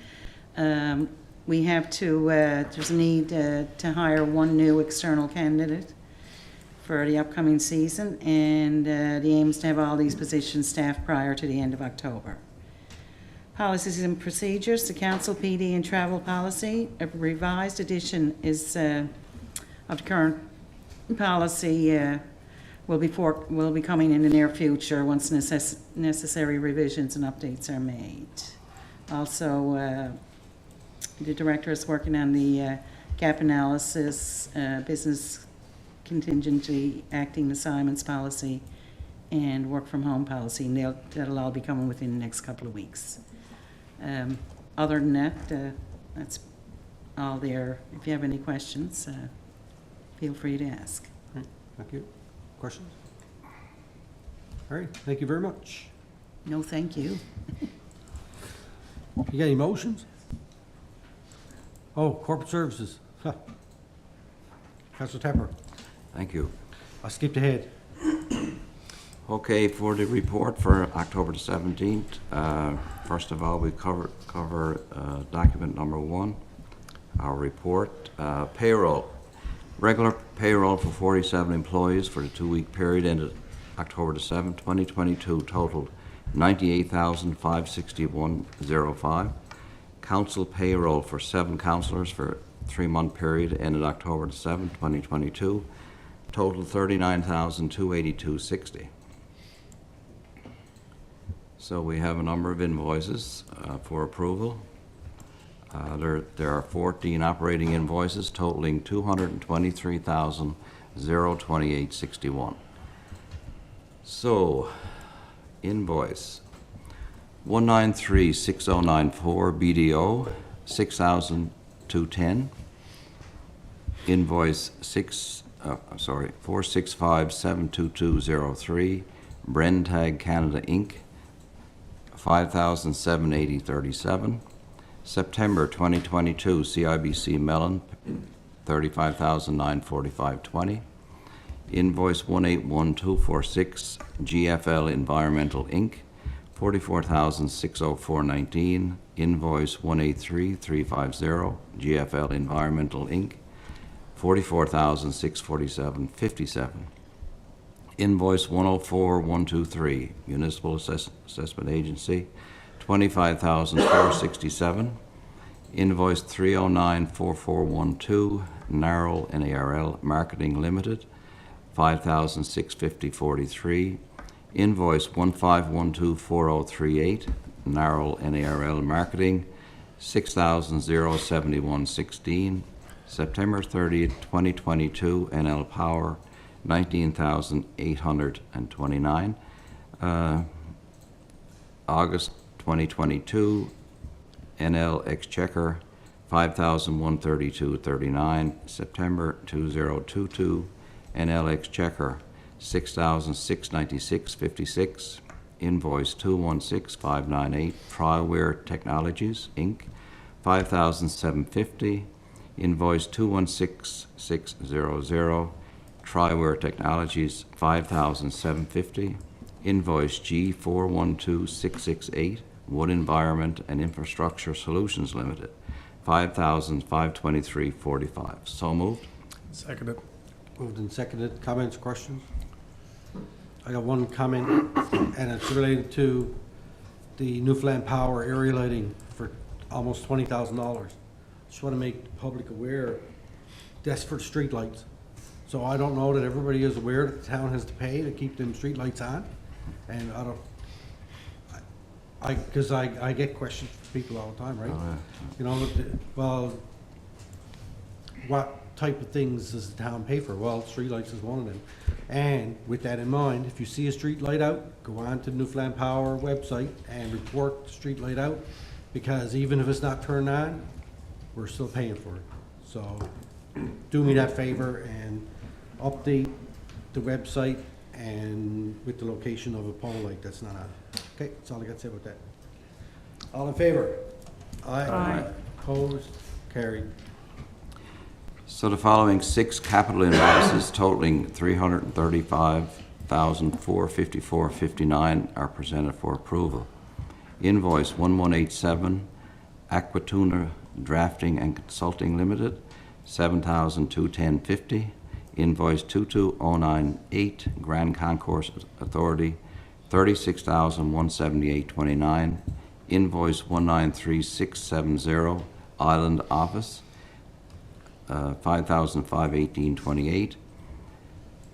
We have to, there's a need to hire one new external candidate for the upcoming season, and the aim is to have all these positions staffed prior to the end of October. Policies and procedures, the council PD and travel policy. A revised edition is of the current policy will be coming in the near future once necessary revisions and updates are made. Also, the director is working on the gap analysis, business contingency acting assignments policy, and work from home policy, and that'll all be coming within the next couple of weeks. Other than that, that's all there. If you have any questions, feel free to ask. All right, thank you. Questions? All right, thank you very much. No, thank you. You got any motions? Oh, corporate services. Huh. Councilor Tepper, Thank you. I skipped ahead. Okay, for the report for October the 17th, first of all, we cover document number 1, our report. Payroll. Regular payroll for 47 employees for the 2-week period ended October the 7th, 2022 totaled $98,561.05. Council payroll for 7 councillors for 3-month period ended October the 7th, 2022 totaled $39,282.60. So we have a number of invoices for approval. There are 14 operating invoices totaling $223,028.61. So, invoice 1936094 BDO $6,210. Invoice 465-72203 Brentag Canada Inc. $5,780.37. September 2022 CIBC Mellon $35,945.20. Invoice 181246 GFL Environmental Inc. $44,604.19. Invoice 183350 GFL Environmental Inc. $44,647.57. Invoice 104123 Municipal Assessment Agency $25,467. Invoice 3094412 Narrow NARL Marketing Limited $5,650.43. Invoice 15124038 Narrow NARL Marketing $6,071.16. September 30th, 2022 NL Power $19,829. August 2022 NL Exchequer $5,132.39. September 2022 NL Exchequer $6,696.56. Invoice 216598 Triware Technologies Inc. $5,750. Invoice 216600 Triware Technologies $5,750. Invoice G412668 Wood Environment and Infrastructure Solutions Limited $5,523.45. So moved. Seconded. Moved and seconded. Comments, questions? I got one comment, and it's related to the Newfoundland Power area lighting for almost $20,000. Just want to make the public aware that's for street lights. So I don't know that everybody is aware that the town has to pay to keep them street lights on, and because I get questions from people all the time, right? Oh, yeah. You know, well, what type of things does the town pay for? Well, streetlights is one of them. And with that in mind, if you see a street light out, go on to the Newfoundland Power website and report the street light out, because even if it's not turned on, we're still paying for it. So do me that favor and update the website and with the location of a pole light that's not on. Okay, that's all I got to say about that. All in favor? Aye. Opposed? Carried. So the following 6 capital invoices totaling $335,454.59 are presented for approval. Invoice 1187 Aquatuna Drafting and Consulting Limited $7,210.50. Invoice 22098 Grand Concourse Authority $36,178.29. Invoice 193670 Island Office $5,518.28.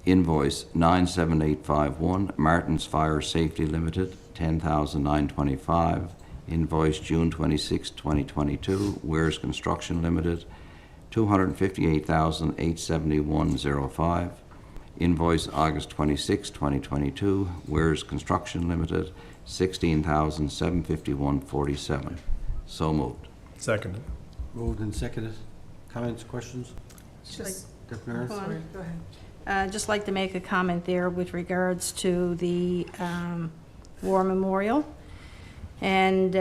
Invoice 97851 Martin's Fire Safety Limited $10,925. Invoice June 26, 2022 Wares Construction Limited $258,871.05. Invoice August 26, 2022 Wares Construction Limited $16,751.47. So moved. Seconded. Moved and seconded. Comments, questions? Just Deputy Mayor? Sorry, go ahead. Just like to make a comment there with regards to the War Memorial. And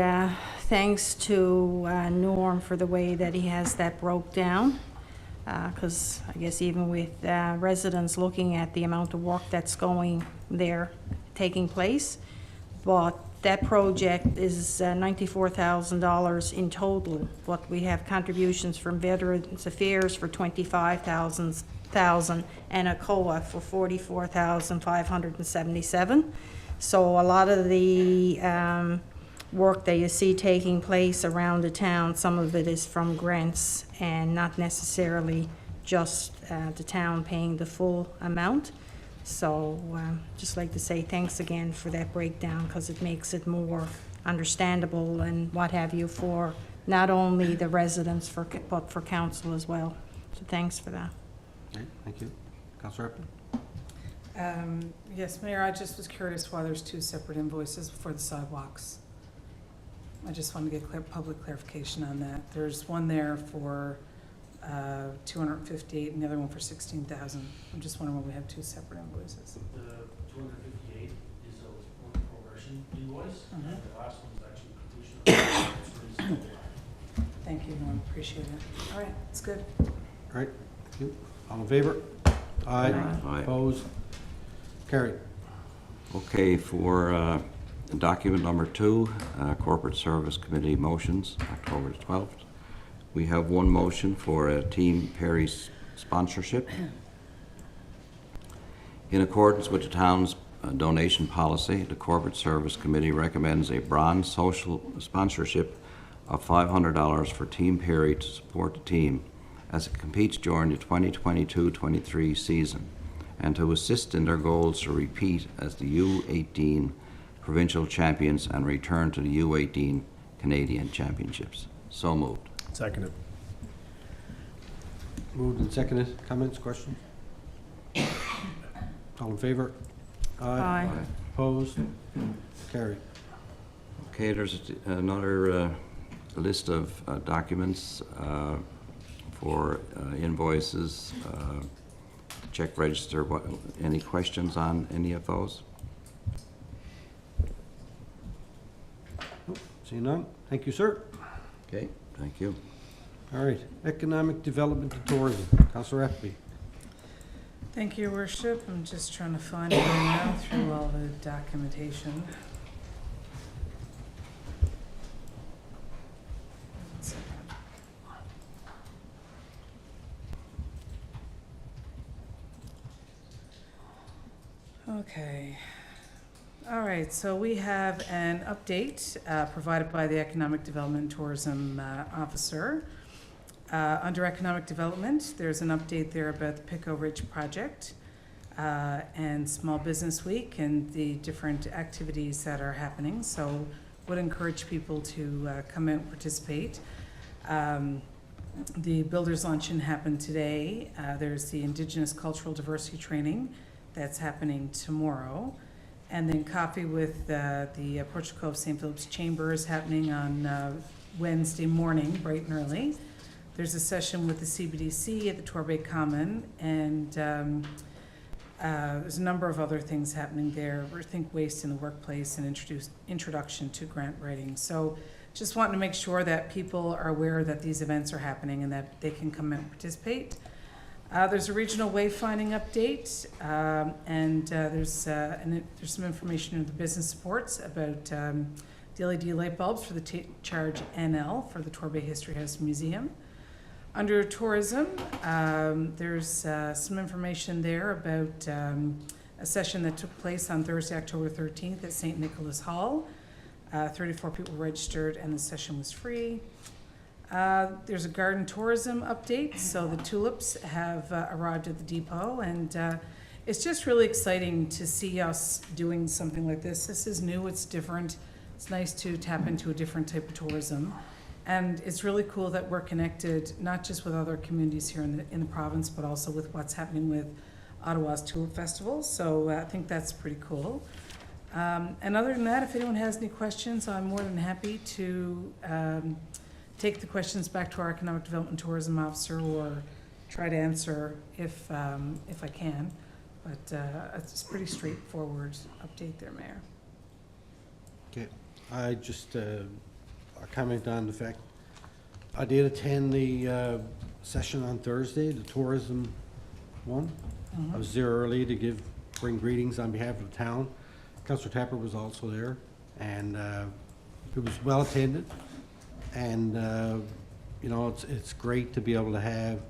thanks to Norm for the way that he has that broke down. Because I guess even with residents looking at the amount of work that's going there, taking place. But that project is $94,000 in total. But we have contributions from Veterans Affairs for $25,000 and ACOA for $44,577. So a lot of the work that you see taking place around the town, some of it is from grants and not necessarily just the town paying the full amount. So just like to say thanks again for that breakdown, because it makes it more understandable and what have you for not only the residents but for council as well. So thanks for that. Okay, thank you. Councillor Epley? Yes, Mayor, I just was curious why there's two separate invoices for the sidewalks. I just wanted to get public clarification on that. There's one there for $258 and the other one for $16,000. I'm just wondering why we have two separate invoices. The 258 is a one progression invoice, and the last one is actually completion of Thank you, Norm, appreciate it. All right, it's good. All right, thank you. All in favor? Aye. Aye. Opposed? Carried. Okay, for document number 2, Corporate Service Committee motions, October the 12th. We have one motion for Team Perry's sponsorship. In accordance with the town's donation policy, the Corporate Service Committee recommends a bronze social sponsorship of $500 for Team Perry to support the team as it competes during the 2022-23 season, and to assist in their goals to repeat as the U18 provincial champions and return to the U18 Canadian Championships. So moved. Seconded. Moved and seconded. Comments, questions? All in favor? Aye. Opposed? Carried. Okay, there's another list of documents for invoices, check register. Any questions on any of those? See none? Thank you, sir. Okay, thank you. All right, Economic Development and Tourism. Councillor Epley. Thank you, Your Worship. I'm just trying to find it right now through all the documentation. One second. Okay. All right, so we have an update provided by the Economic Development and Tourism Officer. Under Economic Development, there's an update there about the Pico Ridge project and Small Business Week and the different activities that are happening. So would encourage people to come out and participate. The Builders Luncheon happened today. There's the Indigenous Cultural Diversity Training that's happening tomorrow. And then coffee with the Portrait Cove St. Philip's Chamber is happening on Wednesday morning, bright and early. There's a session with the CBDC at the Torbay Common, and there's a number of other things happening there. Rethink Waste in the Workplace and introduction to grant writing. So just wanting to make sure that people are aware that these events are happening and that they can come and participate. There's a regional wayfinding update, and there's some information in the business supports about the LED light bulbs for the Charge NL for the Torbay History House Museum. Under tourism, there's some information there about a session that took place on Thursday, October 13th at St. Nicholas Hall. 34 people registered and the session was free. There's a garden tourism update. So the tulips have arrived at the depot, and it's just really exciting to see us doing something like this. This is new, it's different. It's nice to tap into a different type of tourism. And it's really cool that we're connected, not just with other communities here in the province, but also with what's happening with Ottawa's Tulip Festival. So I think that's pretty cool. And other than that, if anyone has any questions, I'm more than happy to take the questions back to our Economic Development Tourism Officer or try to answer if I can. But it's a pretty straightforward update there, Mayor. Okay, I just, I comment on the fact, I did attend the session on Thursday, the tourism one. I was there early to bring greetings on behalf of the town. Councillor Tapper was also there, and it was well attended. And you know, it's great to be able to have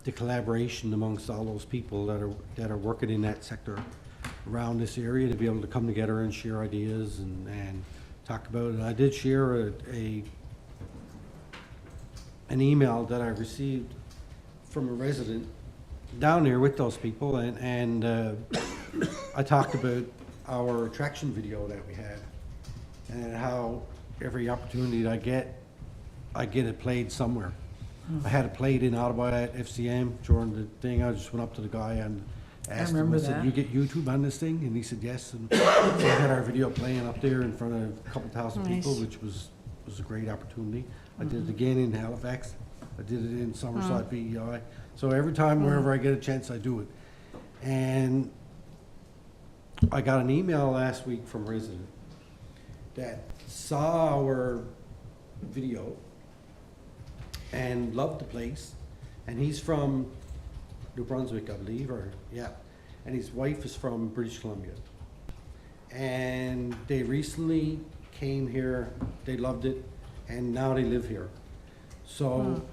the collaboration amongst all those people that are working in that sector around this area, to be able to come together and share ideas and talk about it. I did share an email that I received from a resident down there with those people, and I talked about our attraction video that we had, and how every opportunity I get it played somewhere. I had it played in Ottawa at FCM during the thing. I just went up to the guy and asked him, remember I said, that. "You get YouTube on this thing?" And he said yes. And so I had our video playing up there in front of a couple thousand people, Nice. which was a great opportunity. I did it again in Halifax. I did it in Summerside VEI. So every time, wherever I get a chance, I do it. And I got an email last week from a resident that saw our video and loved the place, and he's from New Brunswick, I believe, and his wife is from British Columbia. And they recently came here, they loved it, and now they live here. So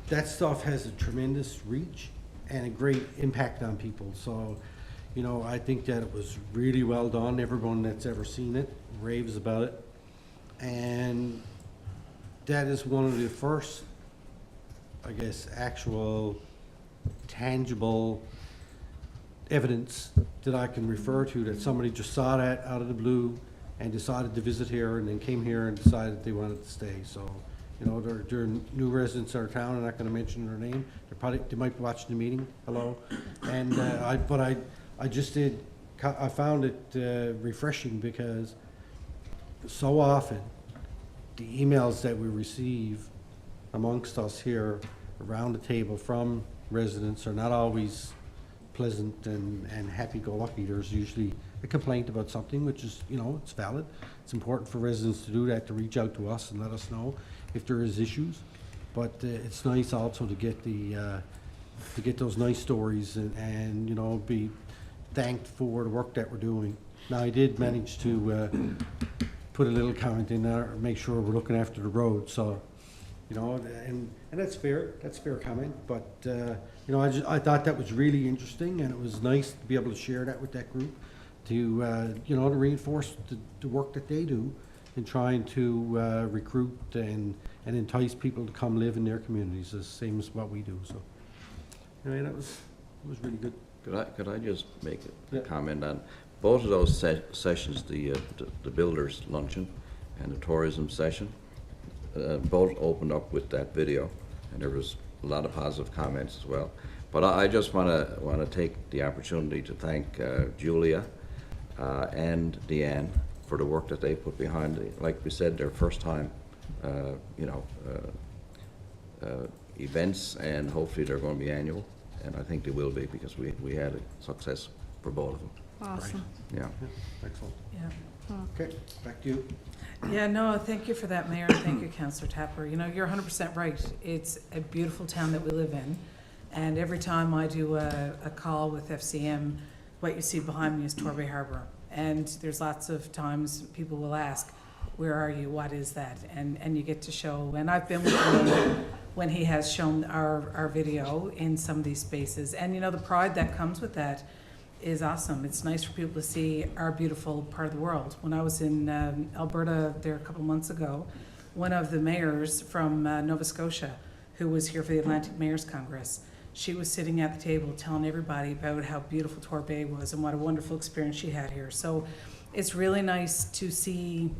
that stuff has a tremendous reach and a great impact on people. So, you know, I think that it was really well done. Everyone that's ever seen it raves about it. And that is one of the first, I guess, actual tangible evidence that I can refer to, that somebody just saw that out of the blue and decided to visit here, and then came here and decided they wanted to stay. So, you know, they're new residents in our town. I'm not going to mention their name. They might be watching the meeting. Hello. And I just did. I found it refreshing, because so often the emails that we receive amongst us here around the table from residents are not always pleasant and happy-go-lucky. There's usually a complaint about something, which is, you know, it's valid. It's important for residents to do that, to reach out to us and let us know if there is issues. But it's nice also to get those nice stories and you know, be thanked for the work that we're doing. Now, I did manage to put a little comment in there, make sure we're looking after the road. So, you know, and that's fair. That's fair comment. But you know, I thought that was really interesting, and it was nice to be able to share that with that group, to you know, to reinforce the work that they do in trying to recruit and entice people to come live in their communities, the same as what we do. So, anyway, it was really good. Could I just make a Yeah. comment on both of those sessions, the builders luncheon and the tourism session? Both opened up with that video, and there was a lot of positive comments as well. But I just want to take the opportunity to thank Julia and Deanne for the work that they put behind it. Like we said, their first time, you know, events, and hopefully they're going to be annual. And I think they will be, because we had a success for both of them. Awesome. Yeah. Yeah, excellent. Yeah. Okay, back to you. Yeah, no, thank you for that, Mayor, and thank you, Councillor Tapper. You know, you're 100% right. It's a beautiful town that we live in, and every time I do a call with FCM, what you see behind me is Torbay Harbour. And there's lots of times people will ask, where are you, what is that? And you get to show, and I've been with him when he has shown our video in some of these spaces. And you know, the pride that comes with that is awesome. It's nice for people to see our beautiful part of the world. When I was in Alberta there a couple months ago, one of the mayors from Nova Scotia, who was here for the Atlantic Mayors Congress, she was sitting at the table telling everybody about how beautiful Torbay was and what a wonderful experience she had here. So it's really nice to see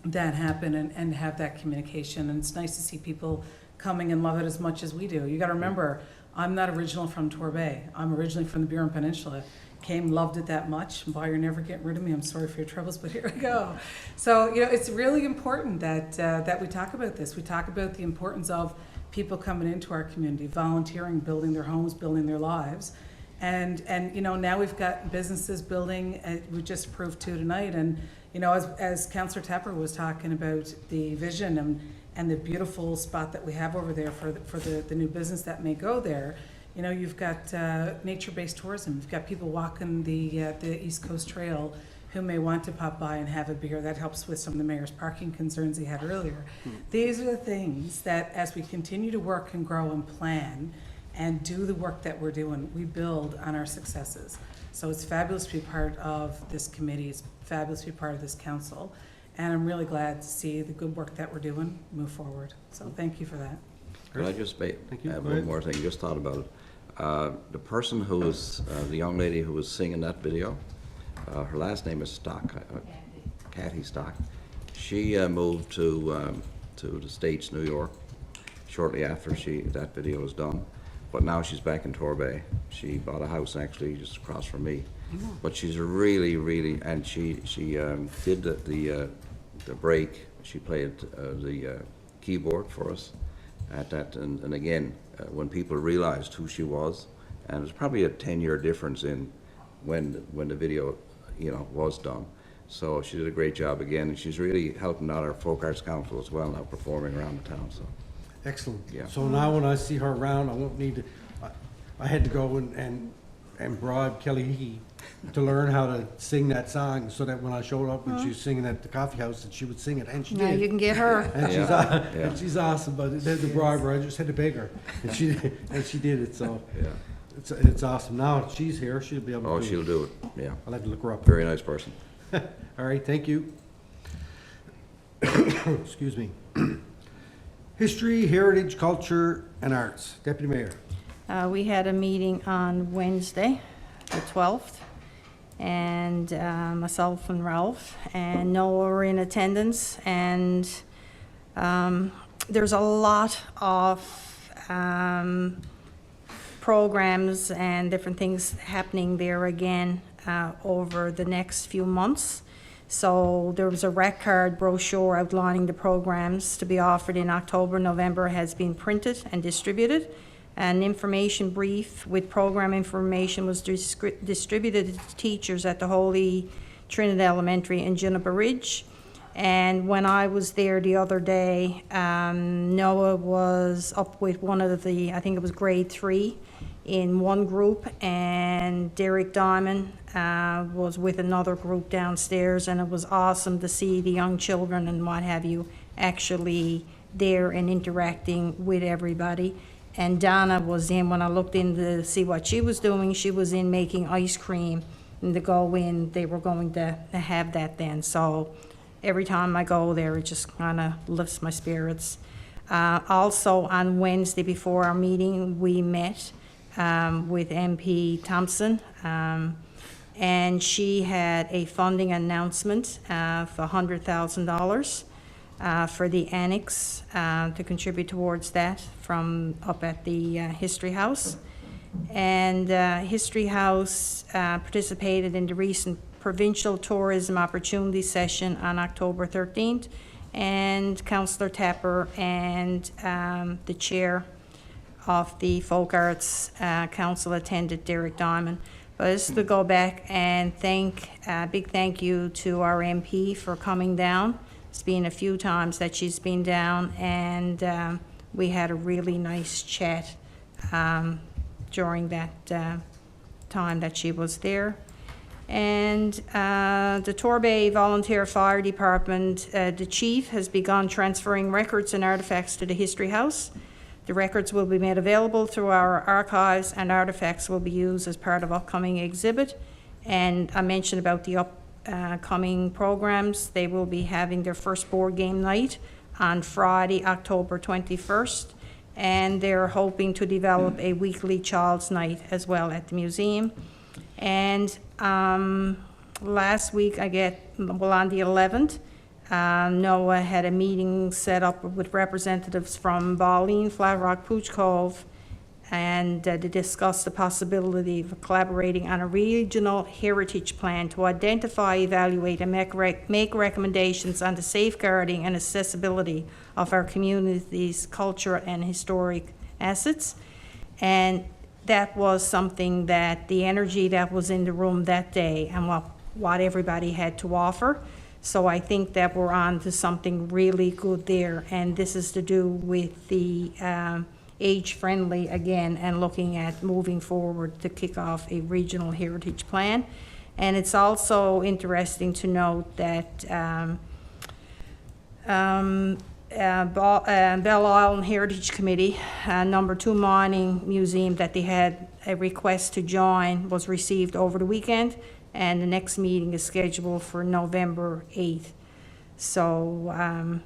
that happen and have that communication. And it's nice to see people coming and love it as much as we do. You got to remember, I'm not original from Torbay. I'm originally from the Burin Peninsula. Came, loved it that much. Boy, you're never getting rid of me. I'm sorry for your troubles, but here we go. So, you know, it's really important that that we talk about this. We talk about the importance of people coming into our community, volunteering, building their homes, building their lives. And you know, now we've got businesses building, we just approved 2 tonight, and you know, as Councillor Tepper was talking about the vision and the beautiful spot that we have over there for the new business that may go there, you know, you've got nature-based tourism. You've got people walking the East Coast Trail who may want to pop by and have a beer. That helps with some of the mayor's parking concerns he had earlier. These are the things that, as we continue to work and grow and plan and do the work that we're doing, we build on our successes. So it's fabulous to be part of this committee. It's fabulous to be part of this council. And I'm really glad to see the good work that we're doing move forward. So thank you for that. Could I just Thank you. add Go ahead. one more thing? Just thought about it. The person who was, the young lady who was singing that video, her last name is Stock, Kathy Stock. She moved to the States, New York, shortly after that video was done. But now she's back in Torbay. She bought a house actually just across from me. But she's really, and she did the break. She played the keyboard for us at that, and again, when people realized who she was, and there's probably a 10-year difference in when the video, you know, was done. So she did a great job again, and she's really helping out our Folk Arts Council as well now, performing around the town. So Excellent. Yeah. So now when I see her around, I won't need to, I had to go and bribe Kelly Hickey to learn how to sing that song, so that when I showed up and she was singing at the coffee house, that she would sing it, and she Now did. you can get her. And she's, Yeah. and she's awesome, but it had to bribe her, I just had to beg her, and she did it, so yeah. it's awesome. Now that she's here, she'll be able to Oh, do she'll it. do it. Yeah. I'll have to look her up. Very nice person. All right, thank you. Excuse me. History, heritage, culture, and arts. Deputy Mayor. We had a meeting on Wednesday, the 12th, and myself and Ralph and Noah were in attendance, and there's a lot of programs and different things happening there again over the next few months. So there was a rec card brochure outlining the programs to be offered in October, November has been printed and distributed. An information brief with program information was distributed to teachers at the Holy Trinity Elementary in Juniper Ridge. And when I was there the other day, Noah was up with one of the, I think it was grade 3, in one group, and Derek Diamond was with another group downstairs, and it was awesome to see the young children and what have you actually there and interacting with everybody. And Donna was in, when I looked in to see what she was doing, she was in making ice cream, and to go in, they were going to have that then. So every time I go there, it just kind of lifts my spirits. Also on Wednesday before our meeting, we met with MP Thompson, and she had a funding announcement for $100,000 for the annex to contribute towards that from up at the History House. And History House participated in the recent Provincial Tourism Opportunity Session on October 13th, and Councillor Tapper and the chair of the Folk Arts Council attended, Derek Diamond. But just to go back and thank, big thank you to our MP for coming down. It's been a few times that she's been down, and we had a really nice chat during that time that she was there. And the Torbay Volunteer Fire Department, the chief has begun transferring records and artifacts to the History House. The records will be made available through our archives, and artifacts will be used as part of upcoming exhibit. And I mentioned about the upcoming programs. They will be having their first board game night on Friday, October 21st, and they're hoping to develop a weekly child's night as well at the museum. And last week, on the 11th, Noah had a meeting set up with representatives from Balleen, Flat Rock, Pooch Cove, and to discuss the possibility of collaborating on a regional heritage plan to identify, evaluate, and make recommendations on the safeguarding and accessibility of our community's cultural and historic assets. And that was something that the energy that was in the room that day and what everybody had to offer. So I think that we're on to something really good there. And this is to do with the age-friendly again and looking at moving forward to kick off a regional heritage plan. And it's also interesting to note that Belle Isle Heritage Committee, number 2 mining museum that they had a request to join was received over the weekend, and the next meeting is scheduled for November 8th. So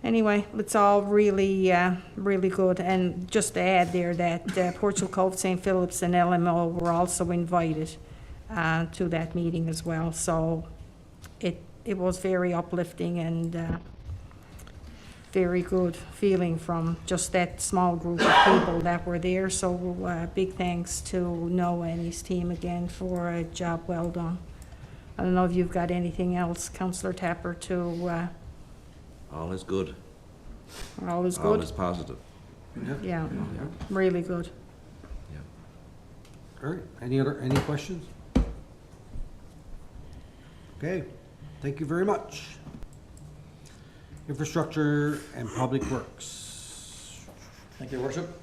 anyway, it's all really, really good. And just to add there that Portugal Cove, St. Philip's, and LMO were also invited to that meeting as well. So it was very uplifting and very good feeling from just that small group of people that were there. So big thanks to Noah and his team again for a job well done. I don't know if you've got anything else, Councillor Tapper, to... All is good. all is All good? is positive. Yeah, really good. All right, any questions? Okay, thank you very much. Infrastructure and Public Works. Thank you, Your Worship.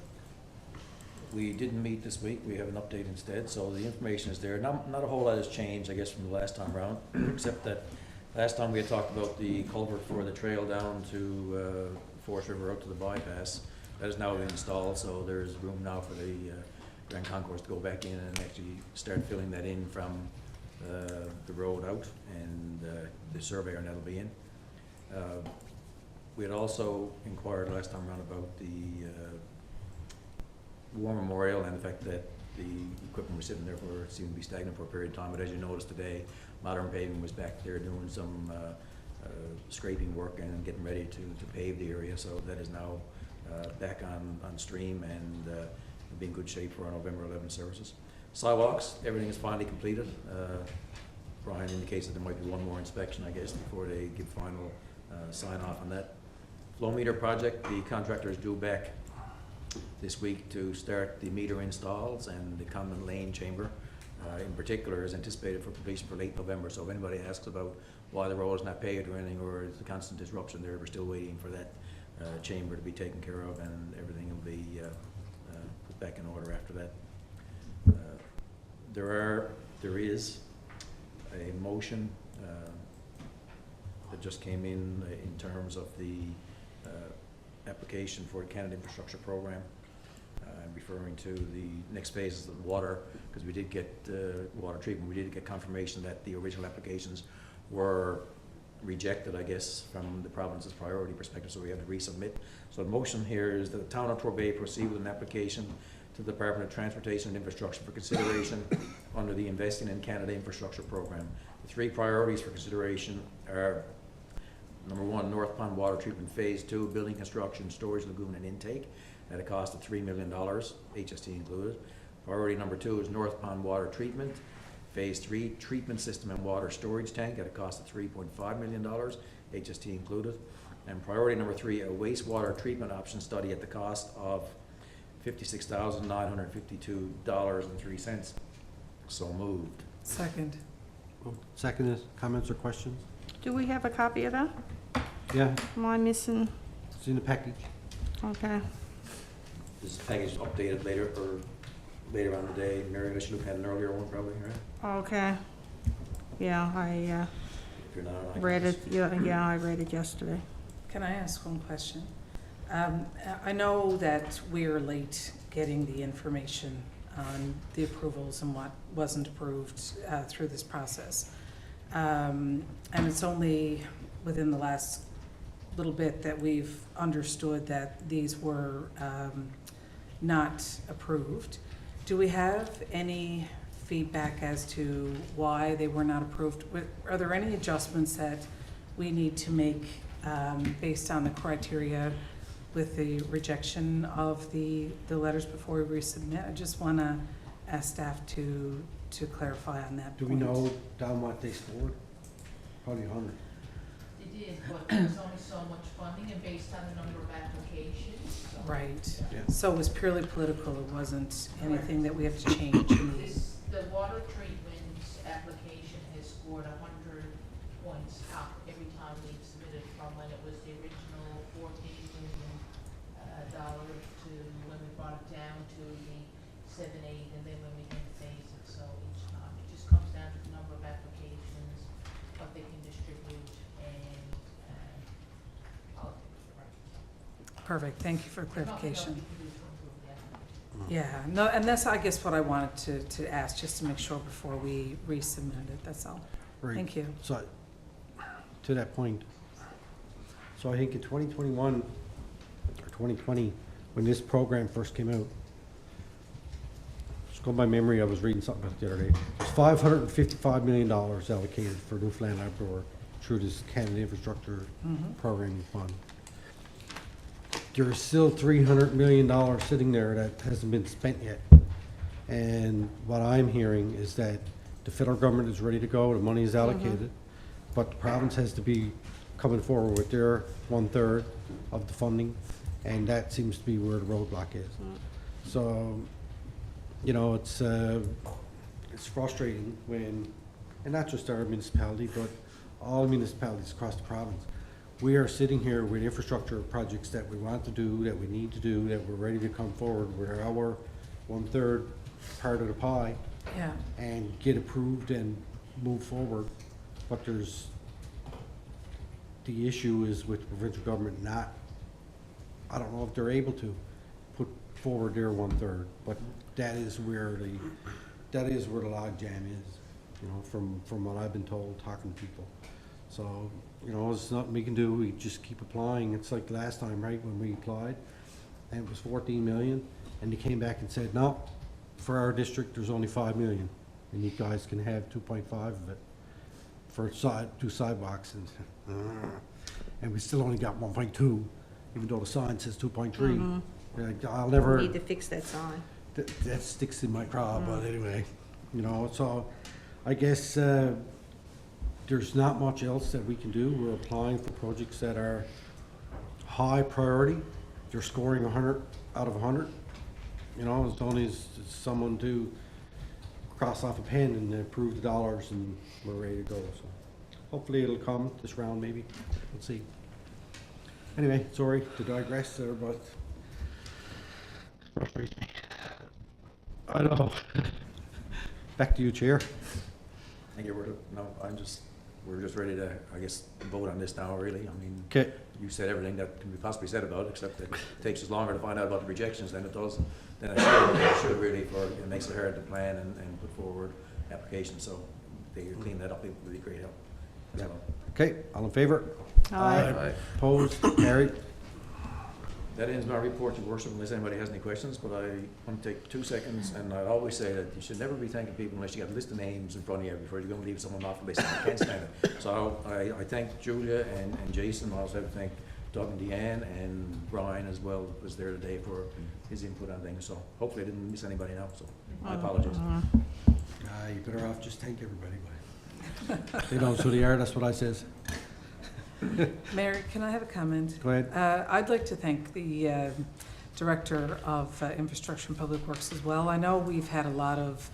We didn't meet this week. We have an update instead, so the information is there. Not a whole lot has changed, I guess, from the last time around, except that last time we had talked about the culvert for the trail down to Forest River out to the bypass. That has now been installed, so there's room now for the Grand Concourse to go back in and actually start filling that in from the road out, and the surveyor and that'll be in. We had also inquired last time around about the War Memorial and the fact that the equipment was sitting there for, seemed to be stagnant for a period of time, but as you noticed today, Modern Paving was back there doing some scraping work and getting ready to pave the area, so that is now back on stream and will be in good shape for our November 11 services. Sidewalks, everything is finally completed. Brian indicates that there might be one more inspection, I guess, before they give final sign off on that. Flow meter project, the contractor is due back this week to start the meter installs, and the common lane chamber in particular is anticipated for completion for late November. So if anybody asks about why the road is not paved or anything, or the constant disruption there, we're still waiting for that chamber to be taken care of, and everything will be put back in order after that. There is a motion that just came in terms of the application for the Canada Infrastructure Program. I'm referring to the next phases of water, because we did get water treatment. We did get confirmation that the original applications were rejected, I guess, from the province's priority perspective, so we had to resubmit. So the motion here is that the town of Torbay proceed with an application to the Department of Transportation and Infrastructure for consideration under the Investing in Canada Infrastructure Program. The 3 priorities for consideration are: number 1, North Pond Water Treatment Phase 2, building construction, storage lagoon, and intake at a cost of $3 million, HST included. Priority number 2 is North Pond Water Treatment Phase 3, treatment system and water storage tank at a cost of $3.5 million, HST included. And priority number 3, a wastewater treatment option study at the cost of $56,952.03. So moved. Second. Second is comments or questions? Do we have a copy of that? Yeah, Am I missing? it's in the package. Okay. This package is updated later on the day. Mary, unless you had an earlier one probably, right? Okay. Yeah, I If you're not, I can read it, just- yeah, I read it yesterday. Can I ask one question? I know that we're late getting the information on the approvals and what wasn't approved through this process. And it's only within the last little bit that we've understood that these were not approved. Do we have any feedback as to why they were not approved? Are there any adjustments that we need to make based on the criteria with the rejection of the letters before we resubmit. I just want to ask staff to clarify on that Do point. we know down what they scored? Probably 100. They did, but there was only so much funding and based on the number of applications, so. Right. Yeah. So it was purely political. It wasn't anything that we have to change. The water treatment application has scored 100 points up every time we've submitted from when it was the original $14 million to when we brought it down to the 7, 8, and then when we can phase it. So each time, it just comes down to the number of applications, what they can distribute, and politics. Perfect. Thank you for clarification. Nothing else we can do to improve the application. Yeah, no, and that's, I guess, what I wanted to ask, just to make sure before we resubmitted it, that's all. Right. Thank you. So, to that point, so I think in 2021 or 2020, when this program first came out, just going by memory, I was reading something about it the other day. There's $555 million allocated for Newfoundland Labrador through this Canada Infrastructure Programming Fund. There's still $300 million sitting there that hasn't been spent yet. And what I'm hearing is that the federal government is ready to go, the money is allocated, but the province has to be coming forward with their 1/3 of the funding, and that seems to be where the roadblock is. So, you know, it's frustrating when, and not just our municipality, but all municipalities across the province, we are sitting here with infrastructure projects that we want to do, that we need to do, that we're ready to come forward with our 1/3 part of the pie Yeah, and get approved and move forward. But there's, the issue is with the provincial government not, I don't know if they're able to put forward their 1/3, but that is where the log jam is, you know, from what I've been told, talking to people. So, you know, there's nothing we can do, we just keep applying. It's like last time, right, when we applied, and it was 14 million, and they came back and said, no, for our district, there's only 5 million, and you guys can have 2.5 of it for two sidewalks, and we still only got 1.2, even though the sign says 2.3. Like, I'll never, Need to fix that sign. that sticks in my craw, but anyway, you know, so I guess there's not much else that we can do. We're applying for projects that are high priority. They're scoring 100 out of 100. You know, it's only someone to cross off a pen and approve the dollars, and we're ready to go. So hopefully it'll come this round, maybe. Let's see. Anyway, sorry to digress there, but I know. Back to you, Chair. Thank you, no, we're just ready to, I guess, vote on this now, really. I mean, Okay. you said everything that can be possibly said about it, except that it takes us longer to find out about the rejections than it does, than it should really, it makes it hard to plan and put forward applications, so if they clean that up, it would be great help. That's all. Okay, all in favor? Aye. Opposed? Carried. That ends my report, Your Worship, unless anybody has any questions, but I want to take 2 seconds, and I always say that you should never be thanking people unless you got a list of names in front of you before you're going to leave someone off the list. I can't stand it. So I thank Julia and Jason. I also have to thank Doug and Deanne and Brian as well, who was there today for his input on things. So hopefully I didn't miss anybody now, so my apologies. You better off just thank everybody. They know who they are, that's what I says. Mary, can I have a comment? Go ahead. I'd like to thank the Director of Infrastructure and Public Works as well. I know we've had a lot of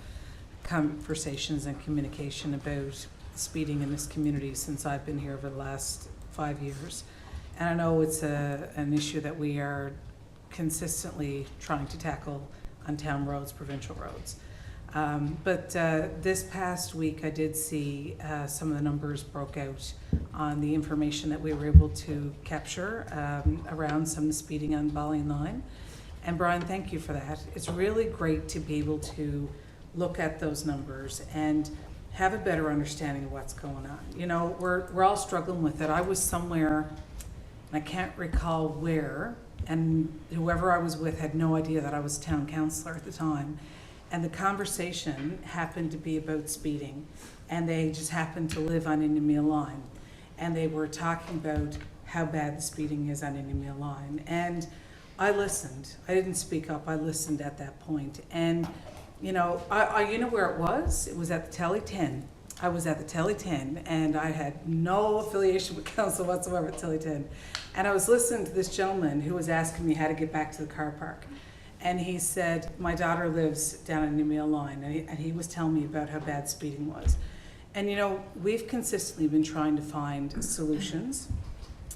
conversations and communication about speeding in this community since I've been here over the last 5 years. And I know it's an issue that we are consistently trying to tackle on town roads, provincial roads. But this past week, I did see some of the numbers broke out on the information that we were able to capture around some speeding on Ballion Line. And Brian, thank you for that. It's really great to be able to look at those numbers and have a better understanding of what's going on. You know, we're all struggling with it. I was somewhere, I can't recall where, and whoever I was with had no idea that I was town councillor at the time. And the conversation happened to be about speeding, and they just happened to live on Indian Line. And they were talking about how bad the speeding is on Indian Mill Line. And I listened. I didn't speak up. I listened at that point. And, you know, you know where it was? It was at the Telly 10. I was at the Telly 10, and I had no affiliation with council whatsoever at Telly 10. And I was listening to this gentleman who was asking me how to get back to the car park. And he said, my daughter lives down in the Mill Line, and he was telling me about how bad speeding was. And you know, we've consistently been trying to find solutions,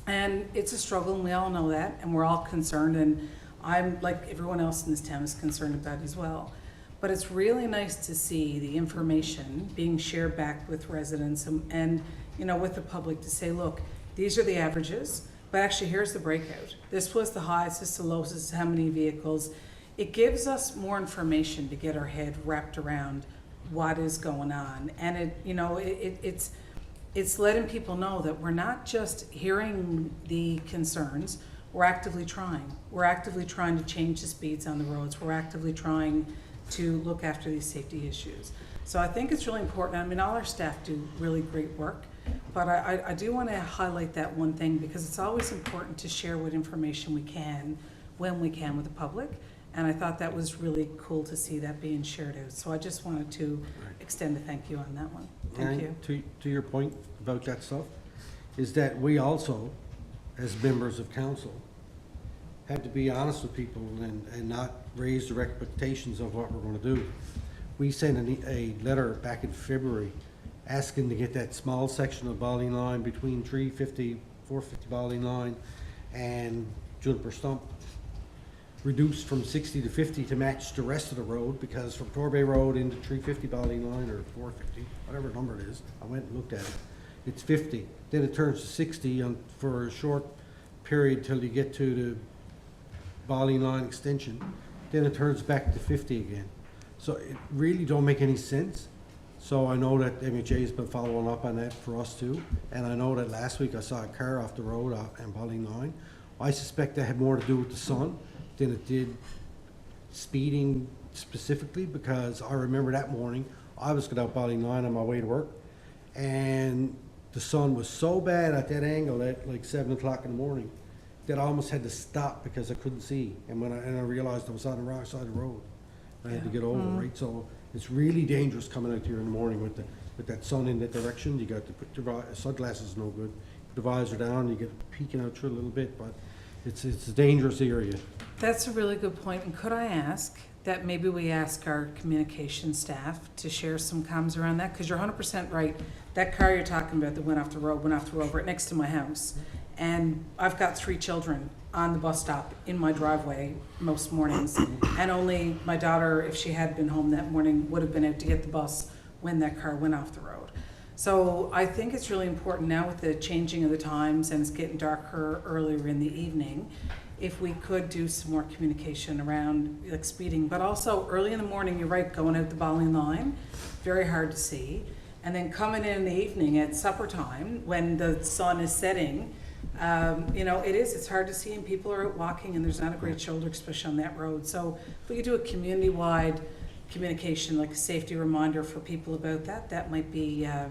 and it's a struggle, and we all know that, and we're all concerned, and I'm, like everyone else in this town, is concerned about it as well. But it's really nice to see the information being shared back with residents and you know, with the public to say, look, these are the averages, but actually here's the breakout. This was the highest, this is the lowest, this is how many vehicles. It gives us more information to get our head wrapped around what is going on. And it, you know, it's letting people know that we're not just hearing the concerns, we're actively trying. We're actively trying to change the speeds on the roads. We're actively trying to look after these safety issues. So I think it's really important. I mean, all our staff do really great work, but I do want to highlight that one thing, because it's always important to share what information we can when we can with the public. And I thought that was really cool to see that being shared out. So I just wanted to extend a thank you on that one. Thank you. To your point about that stuff, is that we also, as members of council, have to be honest with people and not raise the expectations of what we're going to do. We sent a letter back in February asking to get that small section of Bowling Line between 450 Bowling Line and Juniper Stump reduced from 60 to 50 to match the rest of the road, because from Torbay Road into 350 Bowling Line, or 450, whatever number it is, I went and looked at it, it's 50. Then it turns to 60 for a short period till you get to the Bowling Line extension. Then it turns back to 50 again. So it really don't make any sense. So I know that MHA has been following up on that for us too. And I know that last week I saw a car off the road on Bowling Line. I suspect that had more to do with the sun than it did speeding specifically, because I remember that morning I was going out Bowling Line on my way to work, and the sun was so bad at that angle at like 7 o'clock in the morning that I almost had to stop because I couldn't see. And when I realized I was on the wrong side of the road, I had to get over, right? So it's really dangerous coming out here in the morning with that sun in that direction. You got to put your sunglasses, no good. Put the visor down, you get peeking out through a little bit, but it's a dangerous area. That's a really good point. And could I ask that maybe we ask our communication staff to share some comms around that? Because you're 100% right. That car you're talking about that went off the road right next to my house. And I've got 3 children on the bus stop in my driveway most mornings. And only my daughter, if she had been home that morning, would have been out to get the bus when that car went off the road. So I think it's really important now with the changing of the times, and it's getting darker earlier in the evening, if we could do some more communication around like speeding, but also early in the morning, you're right, going out the Bowling Line, very hard to see. And then coming in the evening at supper time when the sun is setting, you know, it's hard to see, and people are out walking, and there's not a great shoulder, especially on that road. So if we could do a community-wide communication, like a safety reminder for people about that, that might be a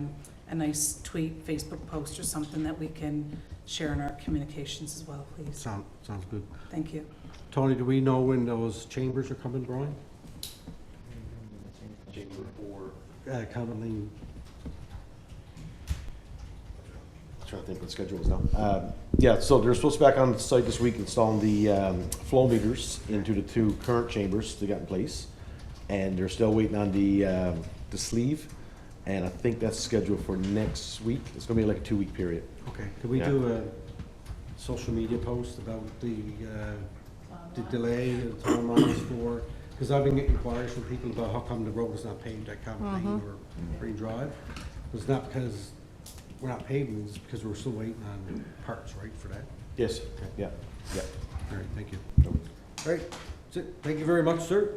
nice tweet, Facebook post, or something that we can share in our communications as well, please. Sounds good. Thank you. Tony, do we know when those chambers are coming, Brian? Chamber for Commonly. trying to think what the schedule is now. Yeah, so they're supposed to be back on site this week installing the flow meters into the 2 current chambers they got in place, and they're still waiting on the sleeve, and I think that's scheduled for next week. It's going to be like a 2-week period. Okay. Could we do a social media post about the delay and the timelines for? Because I've been getting inquiries from people about how come the road is not paved at Common Lane or Green Drive. It's not because we're not paving, it's because we're still waiting on parts, right, for that? Yes. Okay. Yeah. Yeah. All right, thank you. All right, that's it. Thank you very much, sir.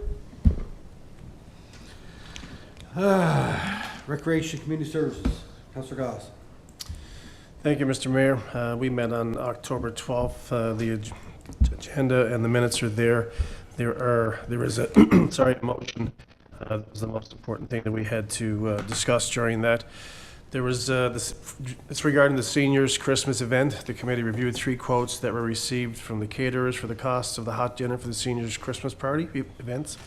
Recreation Community Services, Councillor Goss. Thank you, Mr. Mayor. We met on October 12th. The agenda and the minutes are there. There is a a motion. That was the most important thing that we had to discuss during that. There was, it's regarding the seniors' Christmas event. The committee reviewed 3 quotes that were received from the caterers for the costs of the hot dinner for the seniors' Christmas party events.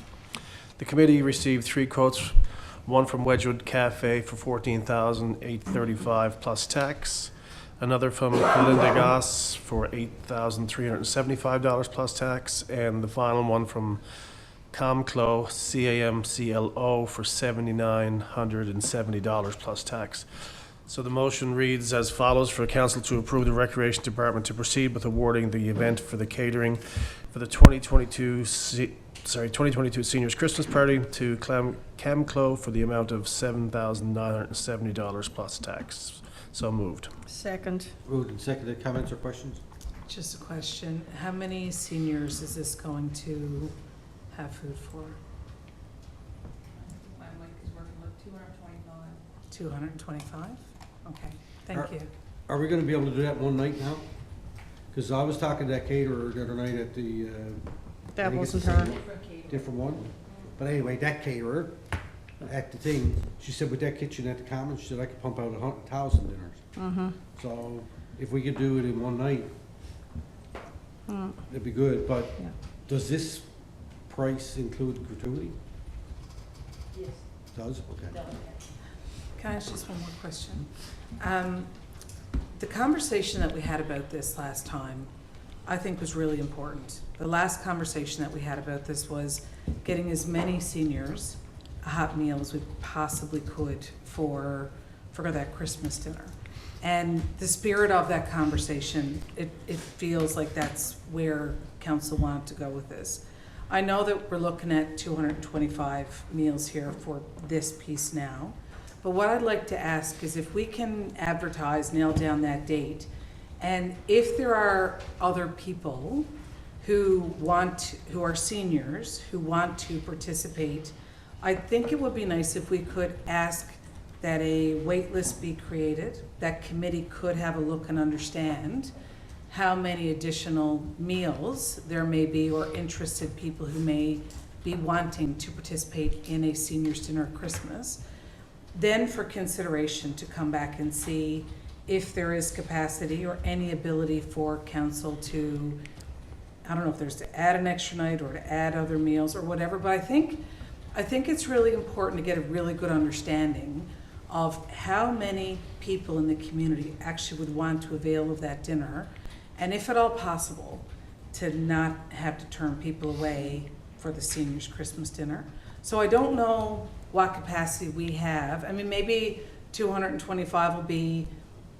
The committee received 3 quotes, one from Wedgwood Cafe for $14,835 plus tax, another from Belinda Goss for $8,375 plus tax, and the final one from Camclo, CAMCLO, for $7,970 plus tax. So the motion reads as follows: for council to approve the Recreation Department to proceed with awarding the event for the catering for the 2022 Seniors Christmas Party to Camclo for the amount of $7,970 plus tax. So moved. Second. Moved and seconded. Comments or questions? Just a question. How many seniors is this going to have food for? My wife is working with 225. 225? Okay, thank you. Are we gonna be able to do that one night now? Because I was talking to that caterer the other night at the, I That think it's wasn't the her. same different one. But anyway, that caterer at the thing, she said with that kitchen at the Commons, she said I could pump out 100,000 dinners. Mm-hmm. So if we could do it in one night, it'd be good. But Yeah. does this price include gratuity? Yes. Does? Okay. Can I ask just one more question? The conversation that we had about this last time, I think was really important. The last conversation that we had about this was getting as many seniors a hot meal as we possibly could for that Christmas dinner. And the spirit of that conversation, it feels like that's where council wanted to go with this. I know that we're looking at 225 meals here for this piece now, but what I'd like to ask is if we can advertise, nail down that date, and if there are other people who are seniors, who want to participate, I think it would be nice if we could ask that a wait list be created, that committee could have a look and understand how many additional meals there may be or interested people who may be wanting to participate in a seniors dinner at Christmas. Then for consideration to come back and see if there is capacity or any ability for council to, I don't know if there's to add an extra night or to add other meals or whatever, but I think it's really important to get a really good understanding of how many people in the community actually would want to avail of that dinner, and if at all possible, to not have to turn people away for the seniors' Christmas dinner. So I don't know what capacity we have. I mean, maybe 225 will be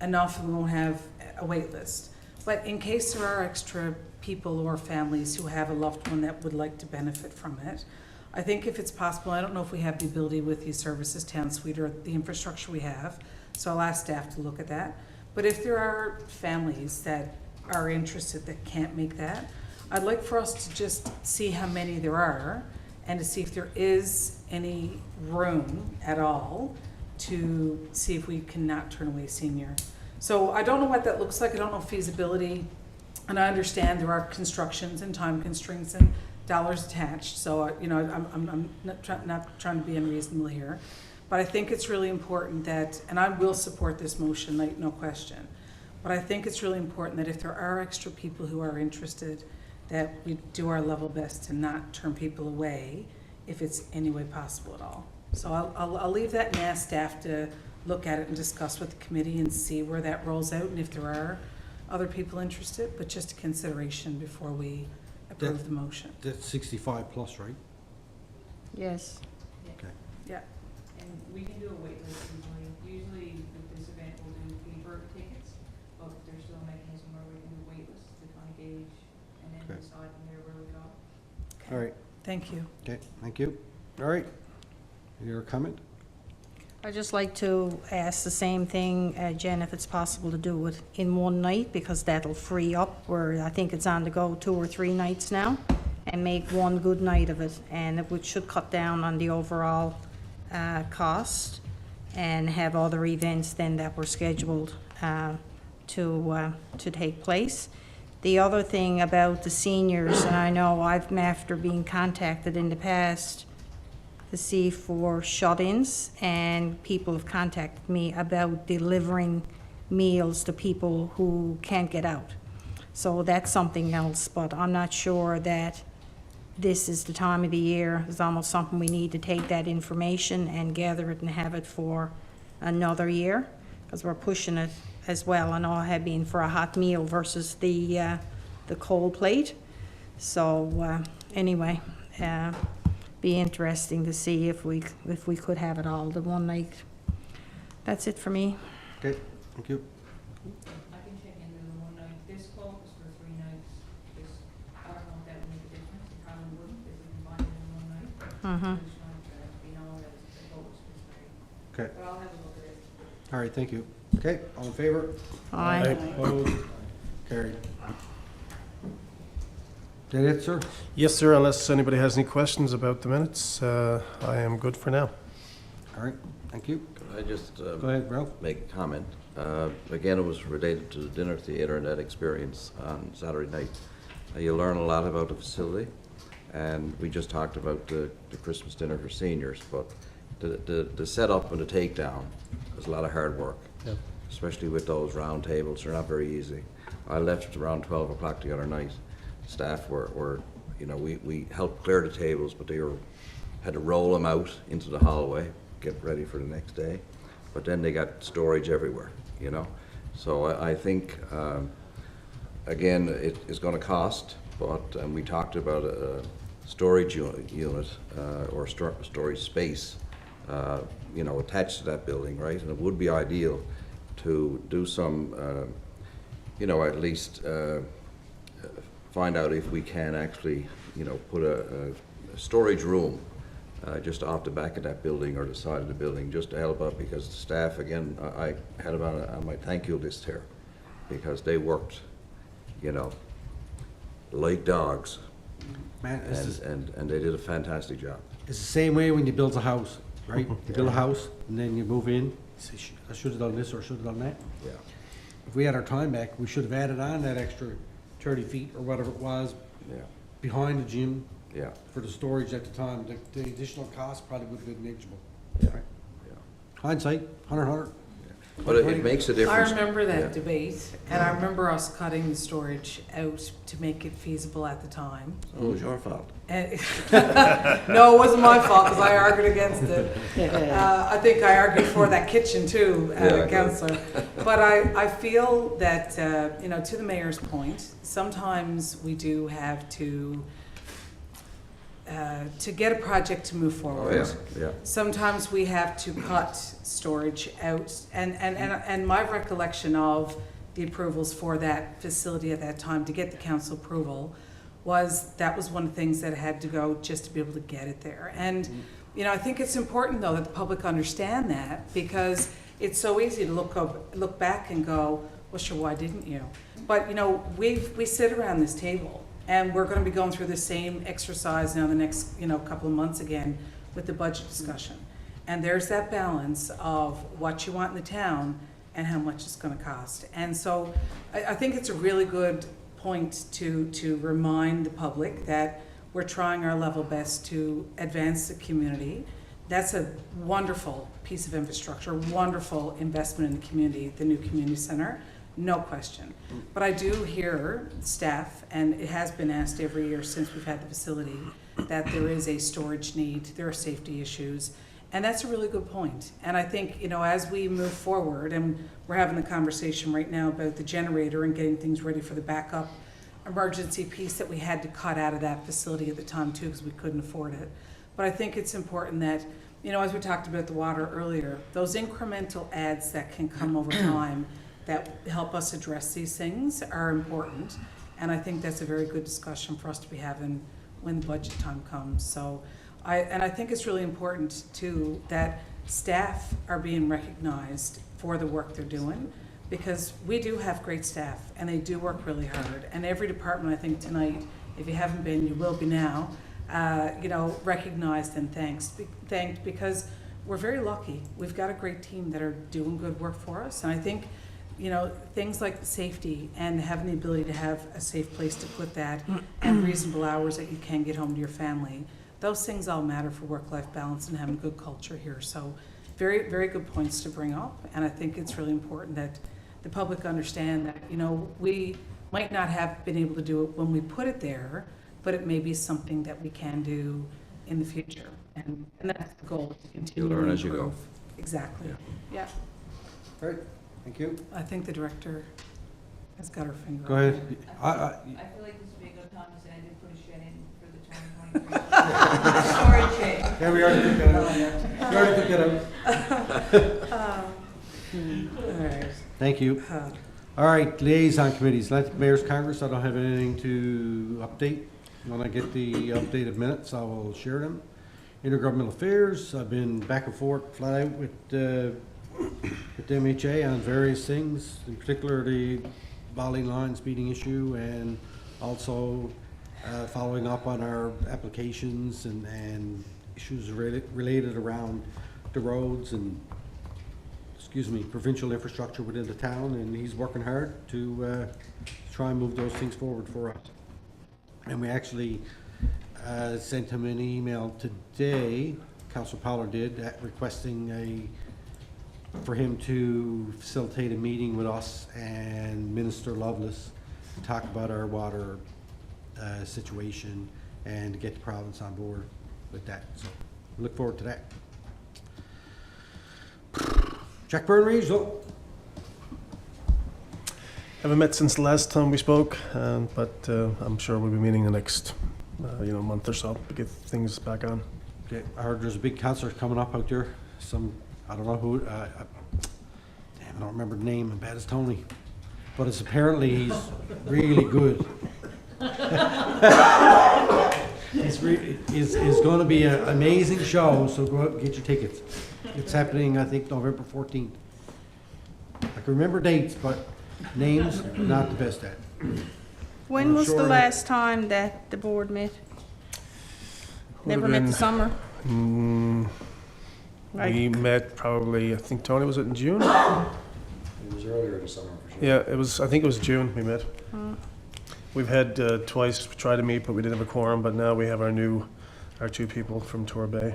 enough and we won't have a wait list. But in case there are extra people or families who have a loved one that would like to benefit from it, I think if it's possible, I don't know if we have the ability with these services, Town Suite, or the infrastructure we have, so I'll ask staff to look at that. But if there are families that are interested that can't make that, I'd like for us to just see how many there are and to see if there is any room at all to see if we can not turn away senior. So I don't know what that looks like. I don't know feasibility, and I understand there are constructions and time constraints and dollars attached. So I'm not trying to be unreasonable here, but I think it's really important that, and I will support this motion, like no question. But I think it's really important that if there are extra people who are interested, that we do our level best to not turn people away if it's any way possible at all. So I'll leave that and ask staff to look at it and discuss with the committee and see where that rolls out and if there are other people interested, but just a consideration before we approve the motion. That's 65 plus, right? Yes. Okay. Yeah. And we can do a wait list usually. Usually with this event, we'll do paper tickets, but there's still a mechanism where we can do a wait list to kind of gauge and then Okay. decide from there where we go. All right. Thank you. Okay, thank you. All right. Your comment? I'd just like to ask the same thing, Jen, if it's possible to do it in one night, because that'll free up, where I think it's on the go 2 or 3 nights now, and make one good night of it, and it should cut down on the overall cost, and have other events then that were scheduled to take place. The other thing about the seniors, and I know after being contacted in the past to see for shut-ins, and people have contacted me about delivering meals to people who can't get out. So that's something else, but I'm not sure that this is the time of the year. It's almost something we need to take that information and gather it and have it for another year, because we're pushing it as well. I know I have been for a hot meal versus the cold plate. So anyway, be interesting to see if we could have it all the one night. That's it for me. Okay, thank you. I can check into the one night. This quote was for 3 nights. This, I don't know if that would make a difference. It probably wouldn't if we combined it in one night. Mhm. I just wanted to be known that the quote was for 3. Okay, But I'll have a look at it. all right, thank you. Okay, all in favor? Aye. Opposed? Carried. That it, sir? Yes, sir, unless anybody has any questions about the minutes, I am good for now. All right, thank you. Could I just Go ahead, Ralph. make a comment? Again, it was related to the dinner theater and that experience on Saturday night. You learn a lot about the facility, and we just talked about the Christmas dinner for seniors, but the setup and the takedown was a lot of hard work, Yep. especially with those round tables. They're not very easy. I left around 12 o'clock the other night. Staff were you know, we helped clear the tables, but had to roll them out into the hallway, get ready for the next day. But then they got storage everywhere, you know? So I think, again, it is gonna cost, but, and we talked about a storage unit, or storage space, you know, attached to that building, right? And it would be ideal to do some, you know, at least, find out if we can actually, you know, put a storage room just off the back of that building or the side of the building, just to help out, because the staff, again, I had about on my thank you list here, because they worked, you know, like dogs, Man, and they did a fantastic job. it's the same way when you build a house, right? You build a house, and then you move in, you say, I should have done this or should have done that. Yeah. If we had our time back, we should have added on that extra 30 feet or whatever it was Yeah, behind the gym yeah, for the storage at the time. The additional cost probably would have been negligible. yeah, Right. yeah. Hindsight, 100. But it makes a I difference. remember that Yeah. debate, and I remember us cutting the storage out to make it feasible at the time. It was your fault. And no, it wasn't my fault, because I argued against it. I think I argued for that kitchen too, Yeah, Councillor. But I feel that, you know, to the mayor's point, sometimes we do have to get a project to move Oh, forward. yeah, yeah. Sometimes we have to cut storage out, and my recollection of the approvals for that facility at that time to get the council approval was that was one of the things that had to go just to be able to get it there. And, you know, I think it's important though that the public understand that, because it's so easy to look back and go, well, sure, why didn't you? But, you know, we sit around this table, and we're gonna be going through the same exercise now the next, you know, couple of months again with the budget discussion. And there's that balance of what you want in the town and how much it's gonna cost. And so I think it's a really good point to remind the public that we're trying our level best to advance the community. That's a wonderful piece of infrastructure, wonderful investment in the community, the new community center, no question. But I do hear staff, and it has been asked every year since we've had the facility, that there is a storage need, there are safety issues, and that's a really good point. And I think, you know, as we move forward, and we're having the conversation right now about the generator and getting things ready for the backup emergency piece that we had to cut out of that facility at the time too, because we couldn't afford it. But I think it's important that, you know, as we talked about the water earlier, those incremental adds that can come over time that help us address these things are important. And I think that's a very good discussion for us to be having when the budget time comes. So I think it's really important too that staff are being recognized for the work they're doing, because we do have great staff and they do work really hard. And every department, I think tonight, if you haven't been, you will be now, you know, recognized and thanked, because we're very lucky. We've got a great team that are doing good work for us. And I think, you know, things like safety and having the ability to have a safe place to put that and reasonable hours that you can get home to your family, Those things all matter for work-life balance and having good culture here. So very, very good points to bring up. And I think it's really important that the public understand that, you know, we might not have been able to do it when we put it there, but it may be something that we can do in the future. And that's the goal, to continue to You learn as you go. improve. Exactly. Yeah. Great, thank you. I think the director has got her finger Go on ahead. it. I- I feel like this would be a good time to say I did put a shed in for the 2023. Storage shed. Yeah, we already took that out. We already took that out. All right. Thank you. All right, liaison committees, Atlantic Mayor's Congress, I don't have anything to update. When I get the updated minutes, I will share them. Intergovernmental Affairs, I've been back and forth flat out with the MHA on various things, in particular the volley line speeding issue, and also following up on our applications and issues related around the roads and provincial infrastructure within the town, and he's working hard to try and move those things forward for us. And we actually sent him an email today, Councillor Powler did, requesting for him to facilitate a meeting with us and Minister Lovelace to talk about our water situation and to get the province on board with that. So look forward to that. Jack Byrne Regional. Haven't met since the last time we spoke, but I'm sure we'll be meeting the next month or so to get things back on. Okay, I heard there's a big concert coming up out there. I don't know who, damn, I don't remember the name, and bad as Tony. But it's apparently he's really good. It's going to be an amazing show, so go out and get your tickets. It's happening, I think, November 14th. I can remember dates, but names, not the best at. When I'm was the sure- last time that the board met? Never met the summer? Like- We met probably, I think, Tony, was it in June? It was earlier in the summer, for sure. Yeah, I think it was June we met. We've had twice tried to meet, but we didn't have a quorum, but now we have our two people from Torbay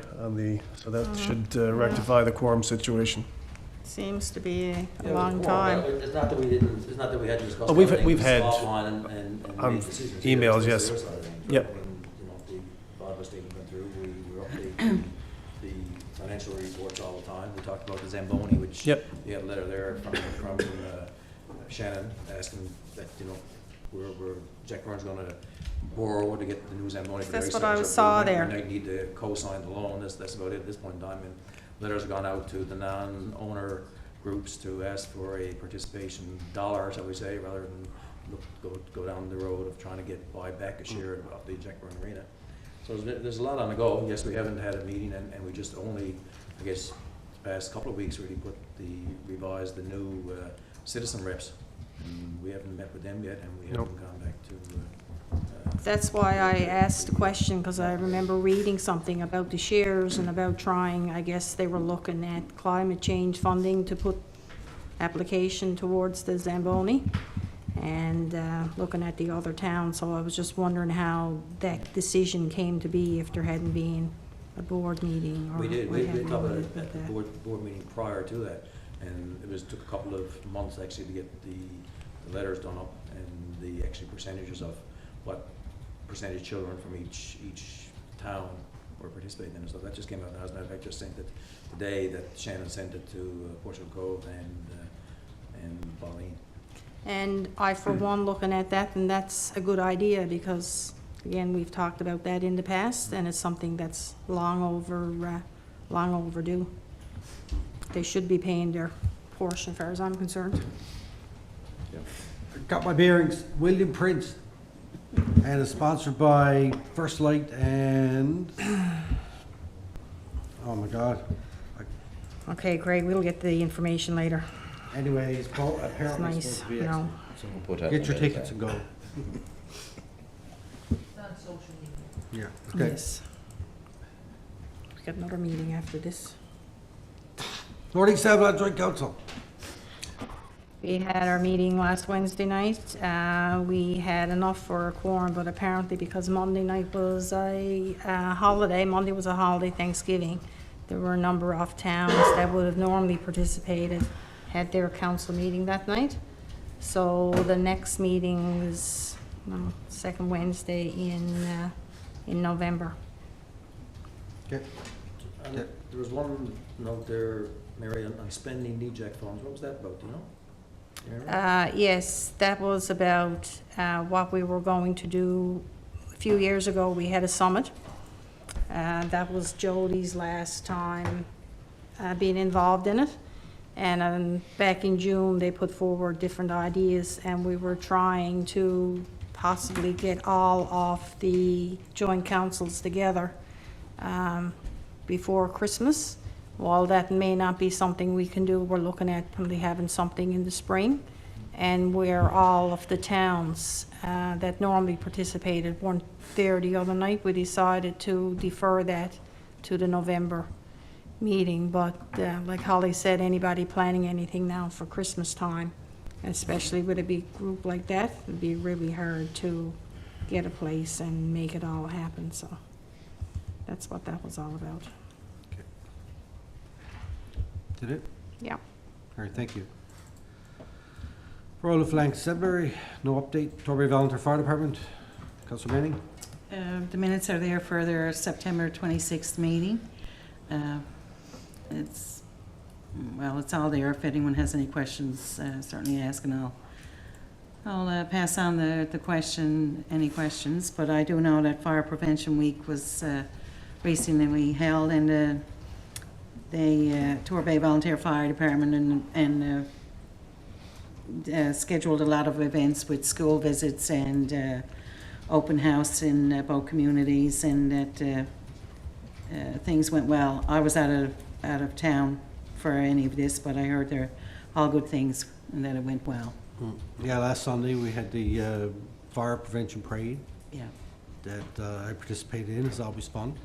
so that should rectify the quorum situation. Seems to be a Yeah, long well, time. It's not that we didn't, it's not that we hadn't discussed. Oh, we've everything, had, just offline and made decisions. emails, It's yes. the other side of things. Yep. I mean, the Bob statement went through, we were updating the financial reports all the time. We talked about the Zamboni, which Yep. you had a letter there from Shannon asking that, Jack Byrne's gonna borrow to get the new Zamboni. for That's the what I exercise. saw We there. might need to co-sign the loan, that's about it at this point in time. And letters have gone out to the non-owner groups to ask for a participation dollar, shall we say, rather than go down the road of trying to buy back a share of the Jack Byrne Arena. So there's a lot on the go. Yes, we haven't had a meeting, and we just only, I guess, the past couple of weeks really revised the new citizen reps. And we haven't met with them yet, and we haven't gone back to. That's why I asked the question, because I remember reading something about the shares and about trying, I guess they were looking at climate change funding to put application towards the Zamboni and looking at the other towns. So I was just wondering how that decision came to be if there hadn't been a board meeting or We did, we what have talked about you it with at the that. board meeting prior to that, and took a couple of months actually to get the letters done up and the actual percentages of what percentage children from each town were participating in. So that just came out now. As a matter of fact, just sent it today that Shannon sent it to Portugal Cove and Pauline. And I, for one, looking at that, and that's a good idea because, again, we've talked about that in the past, and it's something that's long overdue. They should be paying their portion, as far as I'm concerned. Got my bearings, William Prince, and it's sponsored by First Light and, oh my God. Okay, Craig, we'll get the information later. Anyway, it's apparently nice, supposed to be you know. excellent. So we'll put that Get in your the tickets minutes, and go. It's on social media. Yeah, okay. Yes. We've got another meeting after this. Northeast Avalon Joint Council. We had our meeting last Wednesday night. We had enough for a quorum, but apparently because Monday night was a holiday, Monday was a holiday, Thanksgiving, there were a number of towns that would have normally participated, had their council meeting that night. So the next meeting is second Wednesday in November. Okay. And there was one note there, Mary, on spending NEJAC funds. What was that about, do you know? Do you remember? Yes, that was about what we were going to do. A few years ago, we had a summit. That was Jody's last time being involved in it. And back in June, they put forward different ideas, and we were trying to possibly get all of the joint councils together before Christmas. While that may not be something we can do, we're looking at probably having something in the spring, and where all of the towns that normally participated weren't there the other night, we decided to defer that to the November meeting. But like Holly said, anybody planning anything now for Christmas time, especially with a big group like that, it'd be really hard to get a place and make it all happen. So that's what that was all about. Did it? Yeah. All right, thank you. Royal Flank Sudbury, no update. Torbay Volunteer Fire Department, Councillor Manning. The minutes are there for their September 26th meeting. It's all there. If anyone has any questions, certainly ask, and I'll pass on any questions. But I do know that Fire Prevention Week was recently held, and Torbay Volunteer Fire Department and scheduled a lot of events with school visits and open house in both communities, and that things went well. I was out of town for any of this, but I heard they're all good things and that it went well. Yeah, last Sunday we had the fire prevention parade. Yeah. That I participated in. It's always fun.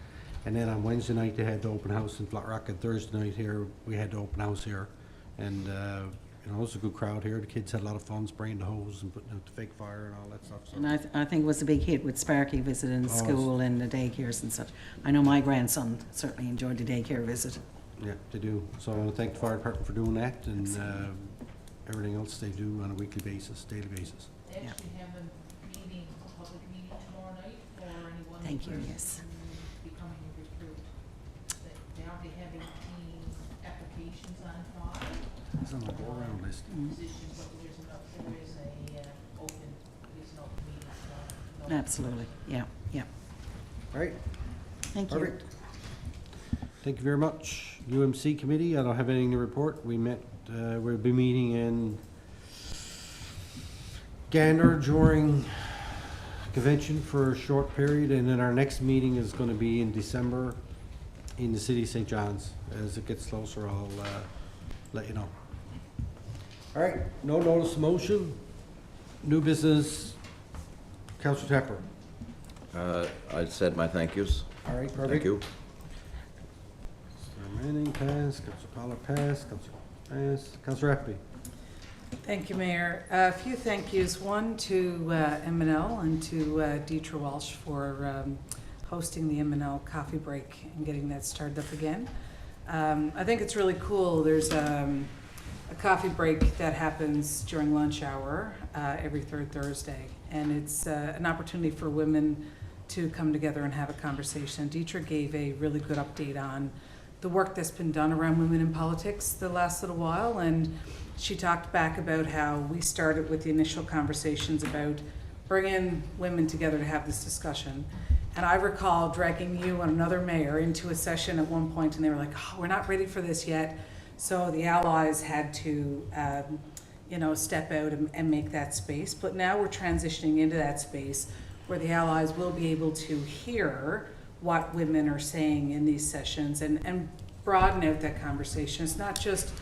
And then on Wednesday night they had the open house in Flat Rock, and Thursday night here we had the open house here, and it was a good crowd here. The kids had a lot of fun spraying the hose and putting out the fake fire and all that stuff. So. And I think it was a big hit with Sparky visiting the school and the daycares and such. I know my grandson certainly enjoyed the daycare visit. Yeah, they do. So I want to thank the fire department for doing that, and everything else they do on a weekly basis, daily basis. They actually have a meeting, a public meeting tomorrow night for anyone. Thank you, yes. Becoming a recruit. They already have 18 applications on file. It's on the go-around list. Positions, but there is an open meeting tomorrow. Absolutely, yeah. All right. Thank you. Perfect. Thank you very much. UMC committee, I don't have anything to report. We met, we'll be meeting in Gander during convention for a short period, and then our next meeting is going to be in December in the city of St. John's. As it gets closer, I'll let you know. All right, no notice of motion. New business, Councillor Tepper. I said my thank yous. All right, perfect. Thank you. Councillor Manning, pass. Councillor Pollard, pass. Councillor pass. Councillor Effie. Thank you, Mayor. A few thank yous. One to M&L and to Deetra Walsh for hosting the M&L coffee break and getting that started up again. I think it's really cool. There's a coffee break that happens during lunch hour every third Thursday, and it's an opportunity for women to come together and have a conversation. Deetra gave a really good update on the work that's been done around women in politics the last little while, and she talked back about how we started with the initial conversations about bringing women together to have this discussion. And I recall dragging you and another mayor into a session at one point, and they were like, oh, we're not ready for this yet. So the allies had to step out and make that space. But now we're transitioning into that space where the allies will be able to hear what women are saying in these sessions and broaden out that conversation. It's not just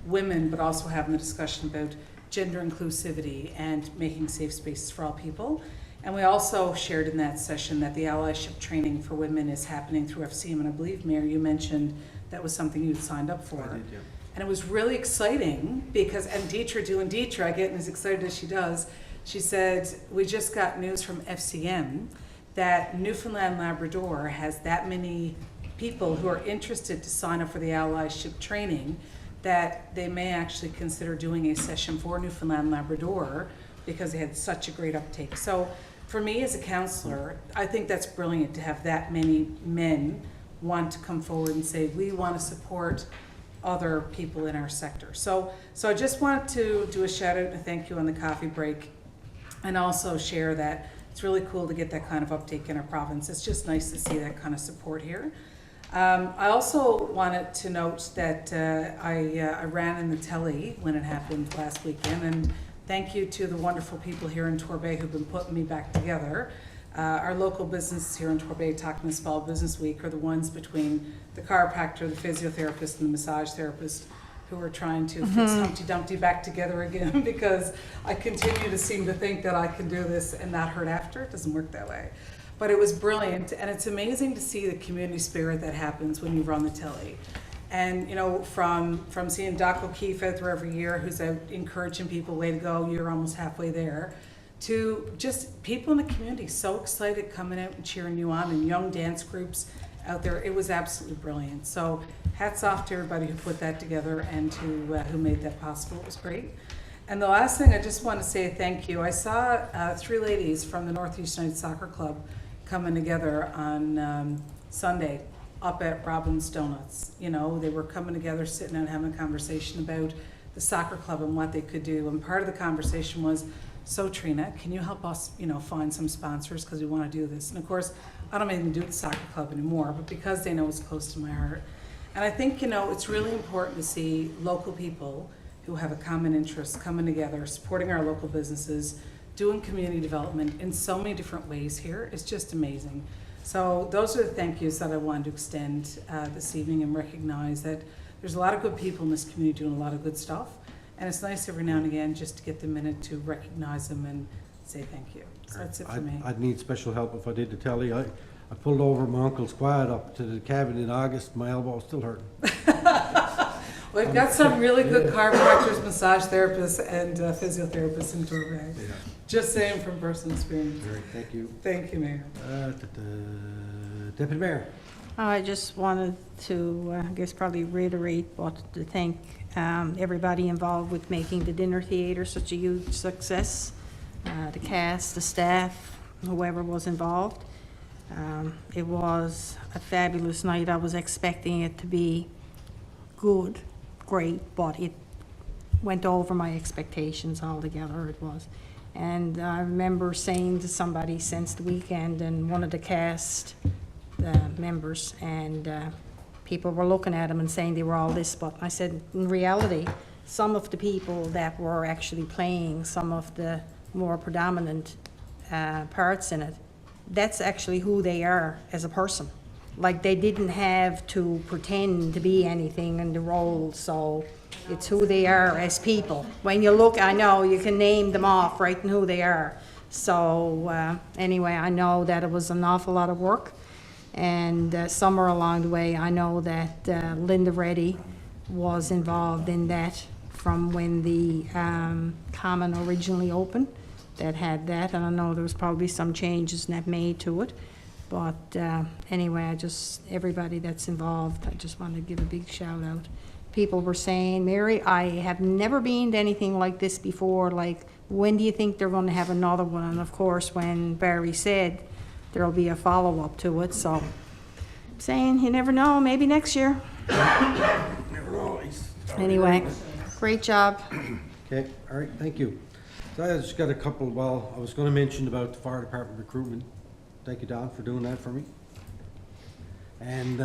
women, but also having the discussion about gender inclusivity and making safe spaces for all people. And we also shared in that session that the allyship training for women is happening through FCM, and I believe, Mayor, you mentioned that was something you'd signed up for. I did, yeah. And it was really exciting because, and Deetra doing Deetra, I get as excited as she does. She said, we just got news from FCM that Newfoundland Labrador has that many people who are interested to sign up for the allyship training that they may actually consider doing a session for Newfoundland Labrador because they had such a great uptake. So for me as a counselor, I think that's brilliant to have that many men want to come forward and say, we want to support other people in our sector. So I just want to do a shout out and a thank you on the coffee break, and also share that it's really cool to get that kind of uptake in our province. It's just nice to see that kind of support here. I also wanted to note that I ran in the telly when it happened last weekend, and thank you to the wonderful people here in Torbay who've been putting me back together. Our local businesses here in Torbay, Talk Municipal Business Week, are the ones between the chiropractor, the physiotherapist, and the massage therapist who are trying to fix Humpty Dumpty back together again, because I continue to seem to think that I can do this and not hurt after. It doesn't work that way. But it was brilliant, and it's amazing to see the community spirit that happens when you run the telly. And you know, from seeing Doc O'Keefe out there every year, who's out encouraging people, way to go, you're almost halfway there, to just people in the community so excited coming out and cheering you on, and young dance groups out there. It was absolutely brilliant. So hats off to everybody who put that together and who made that possible. It was great. And the last thing, I just want to say thank you. I saw 3 ladies from the Northeast United Soccer Club coming together on Sunday up at Robin's Donuts. You know, they were coming together, sitting and having a conversation about the soccer club and what they could do. And part of the conversation was, so Trina, can you help us, you know, find some sponsors, because we want to do this. And of course, I don't even do the soccer club anymore, but because they know it's close to my heart. And I think, you know, it's really important to see local people who have a common interest coming together, supporting our local businesses, doing community development in so many different ways here. It's just amazing. So those are the thank yous that I wanted to extend this evening, and recognize that there's a lot of good people in this community doing a lot of good stuff. And it's nice every now and again just to get the minute to recognize them and say thank you. So that's it for me. I'd need special help if I did the telly. I pulled over my uncle's quad up to the cabin in August. My elbow was still hurting. We've got some really good chiropractors, massage therapists, and physiotherapists in Torbay. Yeah. Just saying from personal experience. All right, thank you. Thank you, Mayor. Deputy Mayor. I just wanted to, I guess, probably reiterate to thank everybody involved with making the dinner theater such a huge success. The cast, the staff, whoever was involved. It was a fabulous night. I was expecting it to be good, great, but it went over my expectations altogether. It was. And I remember saying to somebody since the weekend, and one of the cast members, and people were looking at them and saying they were all this, but I said, in reality, some of the people that were actually playing some of the more predominant parts in it, that's actually who they are as a person. Like, they didn't have to pretend to be anything in the role, so it's who they are as people. When you look, I know you can name them off, right, and who they are. So anyway, I know that it was an awful lot of work, and somewhere along the way, I know that Linda Reddy was involved in that from when the Common originally opened, that had that, and I know there was probably some changes that made to it. But anyway, everybody that's involved, I just wanted to give a big shout out. People were saying, Mary, I have never been to anything like this before. Like, when do you think they're going to have another one? And of course, when Barry said there'll be a follow-up to it, so I'm saying, you never know, maybe next year. Never always. Anyway, great job. Okay, all right, thank you. So I just got a couple, well, I was going to mention about the fire department recruitment. Thank you, Don, for doing that for me. And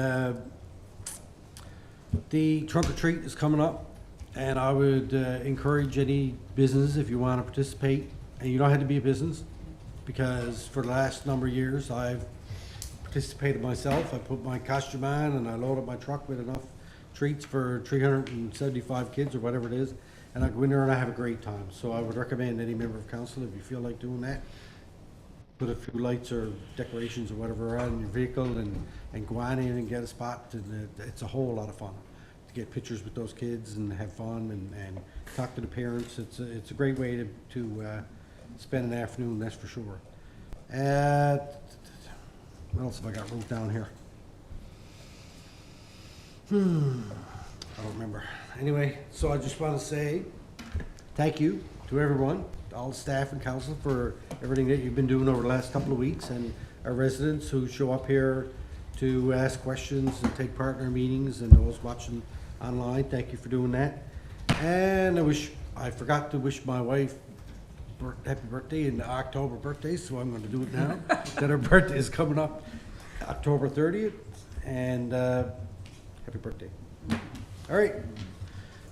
the trunk or treat is coming up, and I would encourage any business, if you want to participate, and you don't have to be a business, because for the last number of years I've participated myself. I put my costume on and I load up my truck with enough treats for 375 kids or whatever it is, and I go in there and I have a great time. So I would recommend any member of council, if you feel like doing that, put a few lights or decorations or whatever on your vehicle and go on in and get a spot. And it's a whole lot of fun to get pictures with those kids and have fun and talk to the parents. It's a great way to spend an afternoon, that's for sure. What else have I got wrote down here? I don't remember. Anyway, so I just want to say thank you to everyone, all the staff and council for everything that you've been doing over the last couple of weeks, and our residents who show up here to ask questions and take part in our meetings, and those watching online, thank you for doing that. And I forgot to wish my wife happy birthday and October birthday, so I'm going to do it now. That her birthday is coming up October 30th, and happy birthday. All right,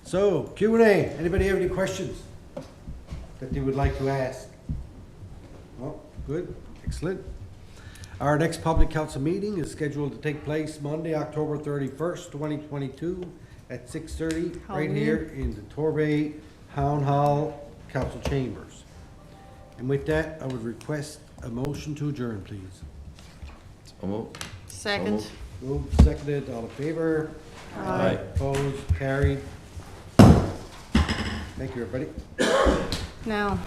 so Q&A. Anybody have any questions that they would like to ask? Oh, good, excellent. Our next public council meeting is scheduled to take place Monday, October 31st, 2022 at 6:30, right here in the Torbay Town Hall Council Chambers. And with that, I would request a motion to adjourn, please. So moved. Second. Moved, seconded, all in favor? Aye. Opposed, carried. Thank you, everybody. Now,